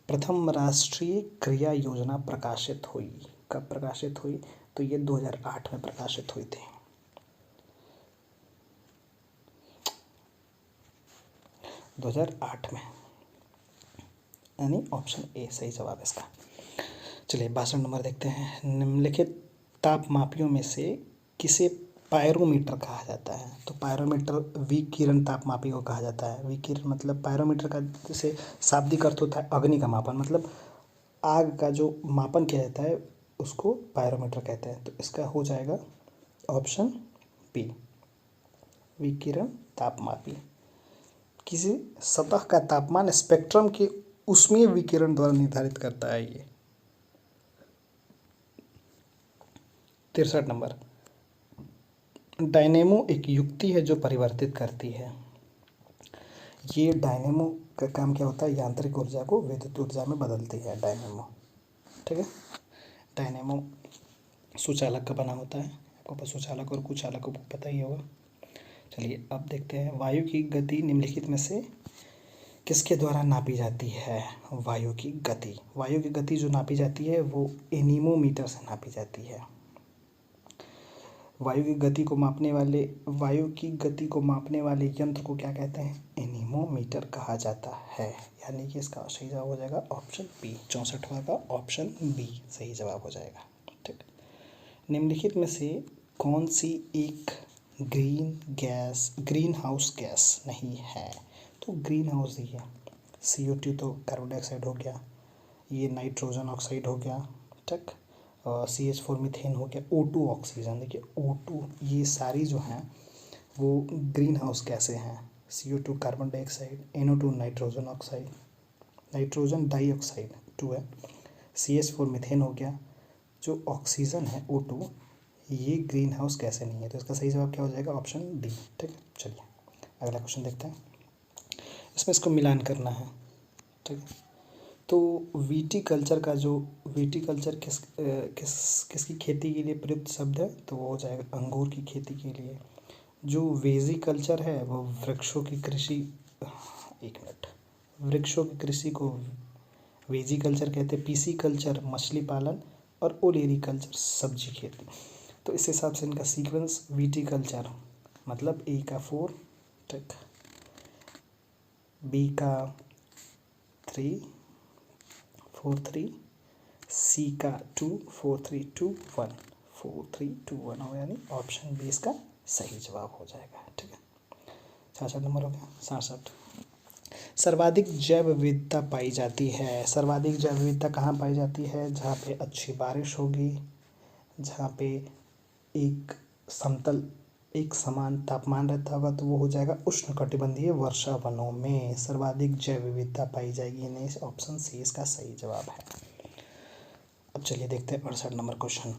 प्रथम राष्ट्रीय क्रिया योजना प्रकाशित हुई। कब प्रकाशित हुई? तो ये 2008 में प्रकाशित हुई थी। 2008 में, यानी ऑप्शन ए सही जवाब है इसका। चलिए 62 नंबर देखते हैं। निम्नलिखित तापमापियों में से किसे पायरोमीटर कहा जाता है? तो पायरोमीटर विकिरण तापमापी को कहा जाता है। विकिरण मतलब पायरोमीटर का जैसे शाब्दिक अर्थ होता है अग्नि का मापन, मतलब आग का जो मापन किया जाता है उसको पायरोमीटर कहते हैं। तो इसका हो जाएगा ऑप्शन बी, विकिरण तापमापी। किसी सतह का तापमान स्पेक्ट्रम के ऊष्मीय विकिरण द्वारा निर्धारित करता है ये। 63 नंबर, डायनेमो एक युक्ति है जो परिवर्तित करती है। ये डायनेमो का काम क्या होता है? यांत्रिक ऊर्जा को विद्युत ऊर्जा में बदलती है डायनेमो। ठीक है, डायनेमो सुचालक का बना होता है। आपको सुचालक और कुचालक को पता ही होगा। चलिए अब देखते हैं, वायु की गति निम्नलिखित में से किसके द्वारा नापी जाती है? वायु की गति जो नापी जाती है वो एनीमोमीटर से नापी जाती है। वायु की गति को मापने वाले यंत्र को क्या कहते हैं? एनीमोमीटर कहा जाता है, यानी कि इसका सही जवाब हो जाएगा ऑप्शन बी। 64वां का ऑप्शन बी सही जवाब हो जाएगा। ठीक, निम्नलिखित में से कौन सी एक ग्रीन हाउस गैस नहीं है? तो ग्रीन हाउस देखिए, CO2 तो कार्बन डाइऑक्साइड हो गया, ये नाइट्रोजन ऑक्साइड हो गया, ठीक, और CH4 मीथेन हो गया, O2 ऑक्सीजन। देखिए O2 ये सारी जो हैं वो ग्रीन हाउस गैसें हैं। CO2 carbon dioxide, NO2 nitrogen dioxide 2 है, CH4 मीथेन हो गया, जो ऑक्सीजन है O2 ये ग्रीन हाउस गैसें नहीं है। तो इसका सही जवाब क्या हो जाएगा? Option D. ठीक है, चलिए अगला क्वेश्चन देखते हैं। इसमें इसको मिलान करना है। ठीक है, तो विटीकल्चर किसकी खेती के लिए प्रयुक्त शब्द है? तो वो हो जाएगा अंगूर की खेती के लिए। जो वेजिकल्चर है वो वृक्षों की कृषि, एक मिनट, वृक्षों की कृषि को वेजी कल्चर कहते हैं, पीसी कल्चर मछली पालन और ओलेरी कल्चर सब्जी खेती। तो इस हिसाब से इनका सीक्वेंस वीटी कल्चर मतलब ए का 4, ठीक, बी का 3 4 3, सी का 2 4 3 2 1 4 3 2 1 हो, यानी ऑप्शन बी इसका सही जवाब हो जाएगा। ठीक है, 66 नंबर हो गया। 67, सर्वाधिक जैव विविधता पाई जाती है। सर्वाधिक जैव विविधता कहाँ पाई जाती है? जहाँ पे अच्छी बारिश होगी, जहाँ पे एक समतल एक समान तापमान रहता होगा, तो वो हो जाएगा उष्णकटिबंधीय वर्षा वनों में सर्वाधिक जैव विविधता पाई जाएगी। नहीं, ऑप्शन सी इसका सही जवाब है। अब चलिए देखते हैं 68 नंबर क्वेश्चन।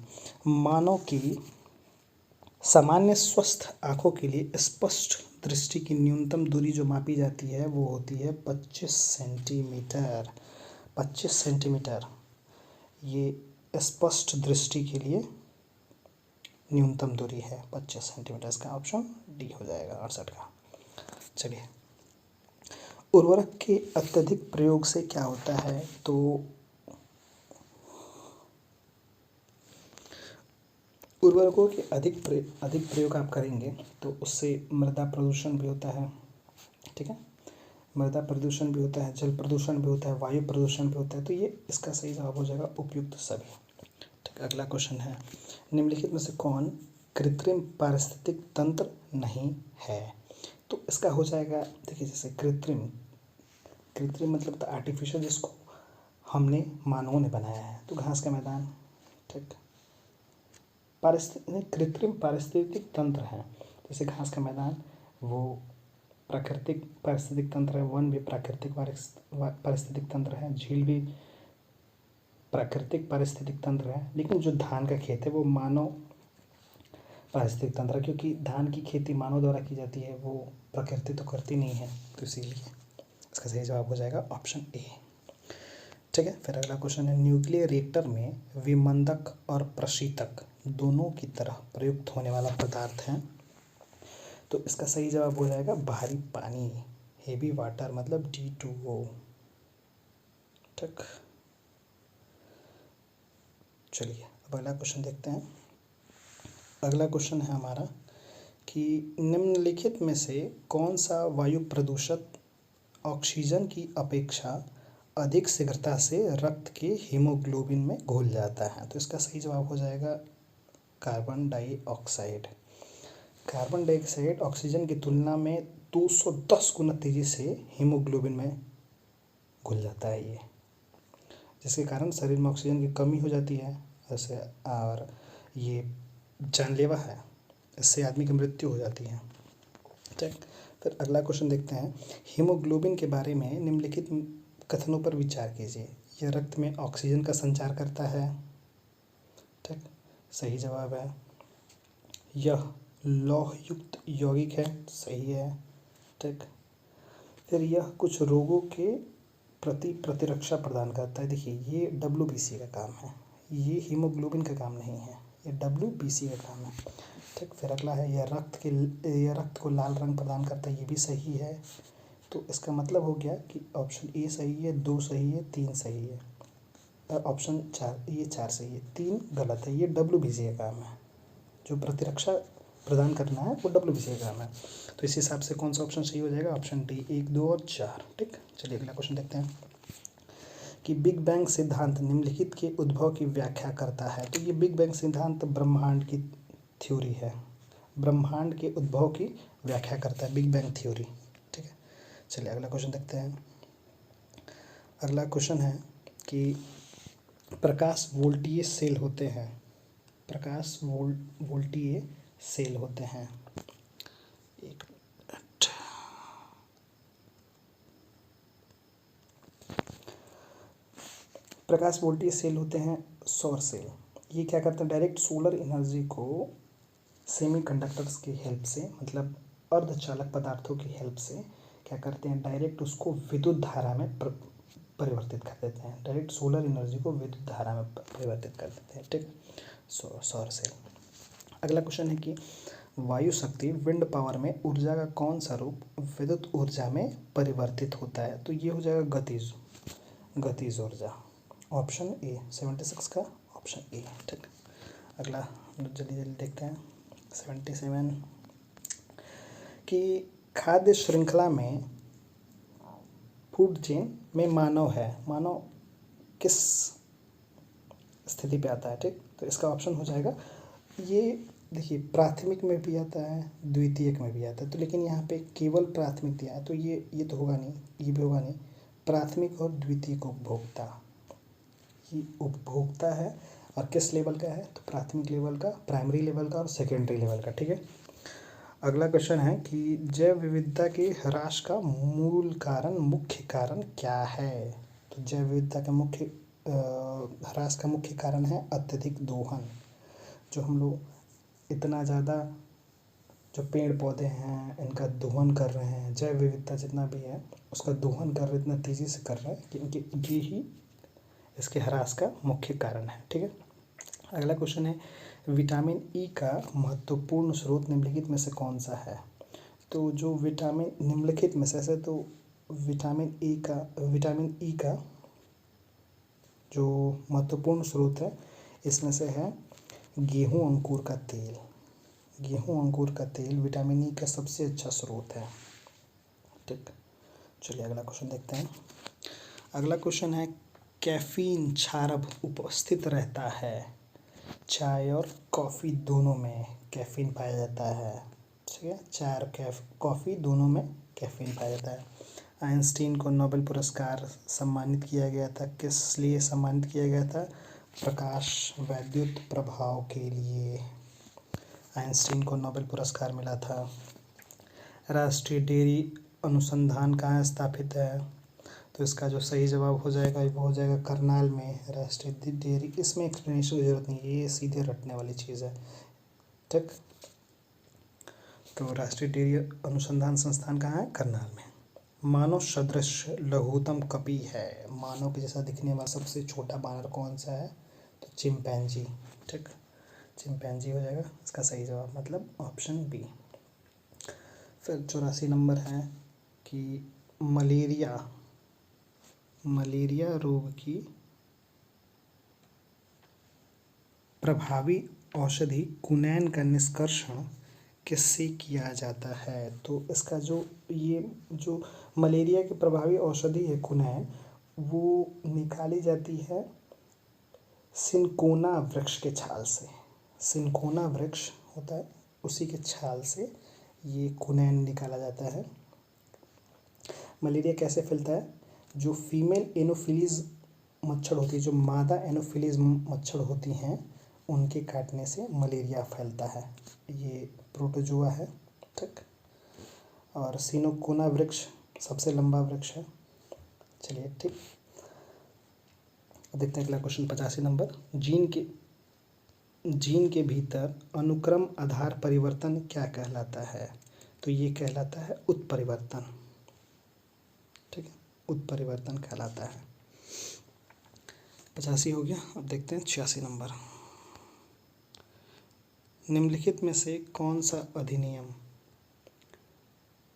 मानव की सामान्य स्वस्थ आँखों के लिए स्पष्ट दृष्टि की न्यूनतम दूरी जो मापी जाती है वो होती है 25 सेंटीमीटर। 25 सेंटीमीटर ये स्पष्ट दृष्टि के लिए न्यूनतम दूरी है 25 सेंटीमीटर। इसका ऑप्शन डी हो जाएगा 68 का। चलिए, उर्वरक के अत्यधिक प्रयोग से क्या होता है? तो उर्वरकों के अधिक प्रयोग आप करेंगे तो उससे मृदा प्रदूषण भी होता है। ठीक है, मृदा प्रदूषण भी होता है, जल प्रदूषण भी होता है, वायु प्रदूषण भी होता है। तो ये इसका सही जवाब हो जाएगा उपयुक्त सभी। ठीक, अगला क्वेश्चन है, निम्नलिखित में से कौन कृत्रिम पारिस्थितिक तंत्र नहीं है? तो इसका हो जाएगा, देखिए जैसे कृत्रिम मतलब तो आर्टिफिशियल, जिसको हमने मानवों ने बनाया है। तो घास का मैदान, ठीक, कृत्रिम पारिस्थितिक तंत्र है। जैसे घास का मैदान वो प्राकृतिक पारिस्थितिक तंत्र है, वन भी प्राकृतिक पारिस्थितिक तंत्र है, झील भी प्राकृतिक पारिस्थितिक तंत्र है। लेकिन जो धान का खेत है वो मानव पारिस्थितिक तंत्र है, क्योंकि धान की खेती मानव द्वारा की जाती है, वो प्रकृति तो करती नहीं है, तो इसीलिए इसका सही जवाब हो जाएगा ऑप्शन ए। ठीक है, फिर अगला क्वेश्चन है, न्यूक्लियर रिएक्टर में विमंदक और प्रशीतक दोनों की तरह प्रयुक्त होने वाला पदार्थ है। तो इसका सही जवाब हो जाएगा भारी पानी, हेवी वाटर, मतलब D2O। ठीक, चलिए अब अगला क्वेश्चन देखते हैं। अगला क्वेश्चन है हमारा कि निम्नलिखित में से कौन सा वायु प्रदूषक ऑक्सीजन की अपेक्षा अधिक शीघ्रता से रक्त के हीमोग्लोबिन में घुल जाता है? तो इसका सही जवाब हो जाएगा carbon dioxide. Carbon dioxide oxygen की तुलना में 210 गुना तेज़ी से हीमोग्लोबिन में घुल जाता है ये, जिसके कारण शरीर में ऑक्सीजन की कमी हो जाती है जैसे, और ये जानलेवा है, इससे आदमी की मृत्यु हो जाती है। ठीक, फिर अगला क्वेश्चन देखते हैं, हीमोग्लोबिन के बारे में निम्नलिखित कथनों पर विचार कीजिए। यह रक्त में ऑक्सीजन का संचार करता है। ठीक, सही जवाब है। यह लौहयुक्त यौगिक है, सही है। ठीक, फिर यह कुछ रोगों के प्रति प्रतिरक्षा प्रदान करता है। देखिए ये WBC का काम है, ये हीमोग्लोबिन का काम नहीं है, ये WBC का काम है। ठीक, फिर अगला है, यह रक्त को लाल रंग प्रदान करता है, ये भी सही है। तो इसका मतलब हो गया कि ऑप्शन ए सही है, 2 सही है, 3 सही है, ऑप्शन 4, ये 4 सही है, 3 गलत है। ये WBC का काम है, जो प्रतिरक्षा प्रदान करना है वो WBC का काम है। तो इस हिसाब से कौन सा ऑप्शन सही हो जाएगा? ऑप्शन डी, 1 2 और 4। ठीक, चलिए अगला क्वेश्चन देखते हैं कि बिग बैंग सिद्धांत निम्नलिखित के उद्भव की व्याख्या करता है। तो ये बिग बैंग सिद्धांत ब्रह्मांड की थ्योरी है, ब्रह्मांड के उद्भव की व्याख्या करता है बिग बैंग थ्योरी। ठीक है, चलिए अगला क्वेश्चन देखते हैं। अगला क्वेश्चन है कि प्रकाश वोल्टीय सेल होते हैं, प्रकाश वोल्टीय सेल होते हैं। एक मिनट, प्रकाश वोल्टीय सेल होते हैं सौर सेल। ये क्या करते हैं? डायरेक्ट सोलर एनर्जी को सेमीकंडक्टर्स की हेल्प से, मतलब अर्धचालक पदार्थों की हेल्प से क्या करते हैं? डायरेक्ट उसको विद्युत धारा में परिवर्तित कर देते हैं। डायरेक्ट सोलर एनर्जी को विद्युत धारा में परिवर्तित कर देते हैं। ठीक, सौर सेल। अगला क्वेश्चन है कि वायु शक्ति विंड पावर में ऊर्जा का कौन सा रूप विद्युत ऊर्जा में परिवर्तित होता है? तो ये हो जाएगा गतिज ऊर्जा। ऑप्शन ए 76 का ऑप्शन ए। ठीक, अगला जल्दी जल्दी देखते हैं 77 कि खाद्य श्रृंखला में फूड चेन में मानव किस स्थिति पे आता है? ठीक, तो इसका ऑप्शन हो जाएगा, ये देखिए प्राथमिक में भी आता है, द्वितीयक में भी आता है, तो लेकिन यहाँ पे केवल प्राथमिक दिया है, तो ये तो होगा नहीं, ये भी होगा नहीं। प्राथमिक और द्वितीयक उपभोक्ता, ये उपभोक्ता है और किस लेवल का है? तो प्राथमिक लेवल का, प्राइमरी लेवल का और सेकेंडरी लेवल का। ठीक है, अगला क्वेश्चन है कि जैव विविधता के ह्रास का मुख्य कारण क्या है? तो जैव विविधता का ह्रास का मुख्य कारण है अत्यधिक दोहन। जो हम लोग इतना ज़्यादा जो पेड़ पौधे हैं इनका दोहन कर रहे हैं, जैव विविधता जितना भी है उसका दोहन कर रहे, इतना तेज़ी से कर रहे हैं कि इनके ये ही इसके ह्रास का मुख्य कारण है। ठीक है, अगला क्वेश्चन है विटामिन ई का महत्वपूर्ण स्रोत निम्नलिखित में से कौन सा है? तो जो विटामिन निम्नलिखित में से तो विटामिन ई का जो महत्वपूर्ण स्रोत है इसमें से है गेहूं अंकुर का तेल। गेहूं अंकुर का तेल विटामिन ई का सबसे अच्छा स्रोत है। ठीक, चलिए अगला क्वेश्चन देखते हैं। अगला क्वेश्चन है कैफीन क्षारक उपस्थित रहता है, चाय और कॉफ़ी दोनों में कैफीन पाया जाता है। ठीक है, चाय और कॉफ़ी दोनों में कैफीन पाया जाता है। आइंस्टीन को नोबेल पुरस्कार सम्मानित किया गया था, किस लिए सम्मानित किया गया था? प्रकाश वैद्युत प्रभाव के लिए आइंस्टीन को नोबेल पुरस्कार मिला था। राष्ट्रीय डेयरी अनुसंधान कहाँ स्थापित है? तो इसका जो सही जवाब हो जाएगा वो हो जाएगा करनाल में राष्ट्रीय डेयरी। इसमें एक्सप्लेनेशन की जरूरत नहीं है, ये सीधे रटने वाली चीज़ है। ठीक, तो राष्ट्रीय डेयरी अनुसंधान संस्थान कहाँ है? करनाल में। मानव सदृश लघुतम कपि है, मानव के जैसा दिखने वाला सबसे छोटा बानर कौन सा है? तो चिंपैंजी। ठीक, चिंपैंजी हो जाएगा इसका सही जवाब, मतलब ऑप्शन बी। फिर 84 नंबर है कि मलेरिया रोग की प्रभावी औषधि कुनैन का निष्कर्षण किससे किया जाता है? तो इसका जो मलेरिया की प्रभावी औषधि है कुनैन, वो निकाली जाती है सिनकोना वृक्ष के छाल से। सिनकोना वृक्ष होता है उसी के छाल से ये कुनैन निकाला जाता है। मलेरिया कैसे फैलता है? जो फीमेल एनोफिलीज मच्छर होती है, जो मादा एनोफिलीज मच्छर होती हैं उनके काटने से मलेरिया फैलता है। ये प्रोटोजुआ है। ठीक, और सिनकोना वृक्ष सबसे लंबा वृक्ष है। चलिए ठीक, देखते हैं अगला क्वेश्चन 85 नंबर। जीन के भीतर अनुक्रम आधार परिवर्तन क्या कहलाता है? तो ये कहलाता है उत्परिवर्तन। ठीक है, उत्परिवर्तन कहलाता है। 85 हो गया, अब देखते हैं 86 नंबर। निम्नलिखित में से कौन सा अधिनियम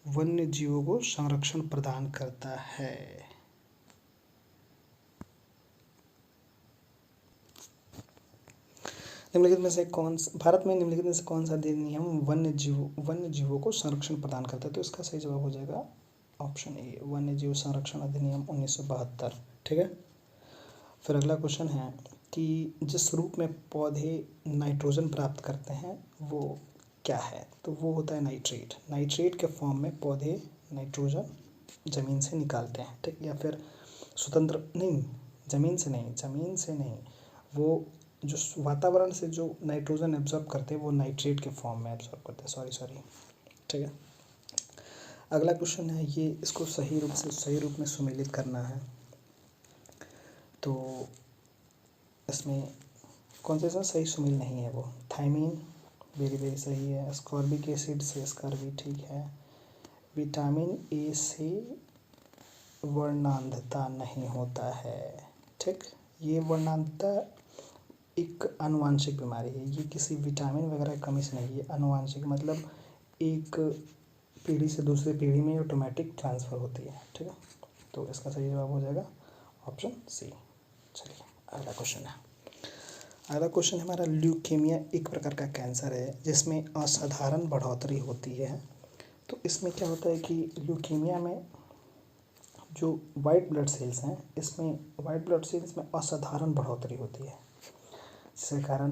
वन्य जीवों को संरक्षण प्रदान करता है? निम्नलिखित में से भारत में निम्नलिखित में से कौन सा अधिनियम वन्य जीवों को संरक्षण प्रदान करता है? तो इसका सही जवाब हो जाएगा ऑप्शन ए, वन्य जीव संरक्षण अधिनियम 1972। ठीक है, फिर अगला क्वेश्चन है कि जिस रूप में पौधे नाइट्रोजन प्राप्त करते हैं वो क्या है? तो वो होता है नाइट्रेट। नाइट्रेट के फॉर्म में पौधे नाइट्रोजन ज़मीन से निकालते हैं। ठीक, या फिर स्वतंत्र नहीं, ज़मीन से नहीं, वो जो वातावरण से जो नाइट्रोजन एब्जॉर्ब करते हैं वो नाइट्रेट के फॉर्म में एब्जॉर्ब करते हैं। सॉरी। ठीक है, अगला क्वेश्चन है ये, इसको सही रूप में सुमेलित करना है। तो इसमें कौन सा सही सुमेल नहीं है? वो थायमीन वेरी सही है। स्कॉर्बिक एसिड से स्कॉर्बी ठीक है। विटामिन ए से वर्णांधता नहीं होता है। ठीक, ये वर्णांधता एक आनुवांशिक बीमारी है, ये किसी विटामिन वगैरह की कमी से नहीं है। आनुवांशिक मतलब एक पीढ़ी से दूसरी पीढ़ी में ऑटोमेटिक ट्रांसफ़र होती है, ठीक है। तो इसका सही जवाब हो जाएगा ऑप्शन सी। चलिए अगला क्वेश्चन है। अगला क्वेश्चन हमारा, ल्यूकेमिया एक प्रकार का कैंसर है जिसमें असाधारण बढ़ोतरी होती है। तो इसमें क्या होता है कि ल्यूकेमिया में जो वाइट ब्लड सेल्स हैं, इसमें वाइट ब्लड सेल्स में असाधारण बढ़ोतरी होती है, जिसके कारण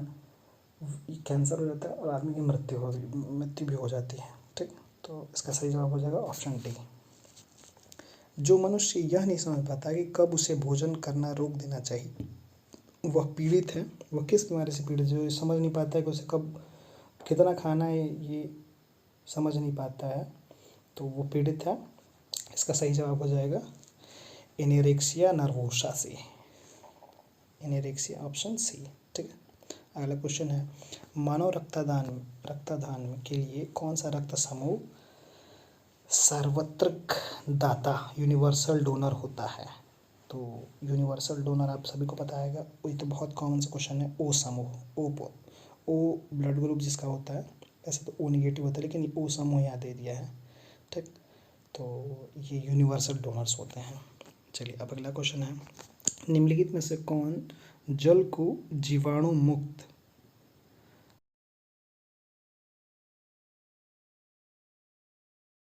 कैंसर हो जाता है और आदमी की मृत्यु भी हो जाती है, ठीक। तो इसका सही जवाब हो जाएगा ऑप्शन डी। जो मनुष्य यह नहीं समझ पाता कि कब उसे भोजन करना रोक देना चाहिए, वह पीड़ित है। वह किस बीमारी से पीड़ित है? जो ये समझ नहीं पाता है कि उसे कब कितना खाना है, ये समझ नहीं पाता है, तो वो पीड़ित है। इसका सही जवाब हो जाएगा एनोरेक्सिया नर्वोसा से, एनोरेक्सिया ऑप्शन सी, ठीक है। अगला क्वेश्चन है, मानव रक्तदान के लिए कौन सा रक्त समूह सार्वत्रिक दाता यूनिवर्सल डोनर होता है? तो यूनिवर्सल डोनर आप सभी को पता है, ये तो बहुत कॉमन सा क्वेश्चन है। ओ समूह, ओ ब्लड ग्रुप जिसका होता है, वैसे तो ओ निगेटिव होता है लेकिन ओ समूह यहाँ दे दिया है, ठीक। तो ये यूनिवर्सल डोनर्स होते हैं। चलिए अब अगला क्वेश्चन है, निम्नलिखित में से कौन जल को जीवाणु मुक्त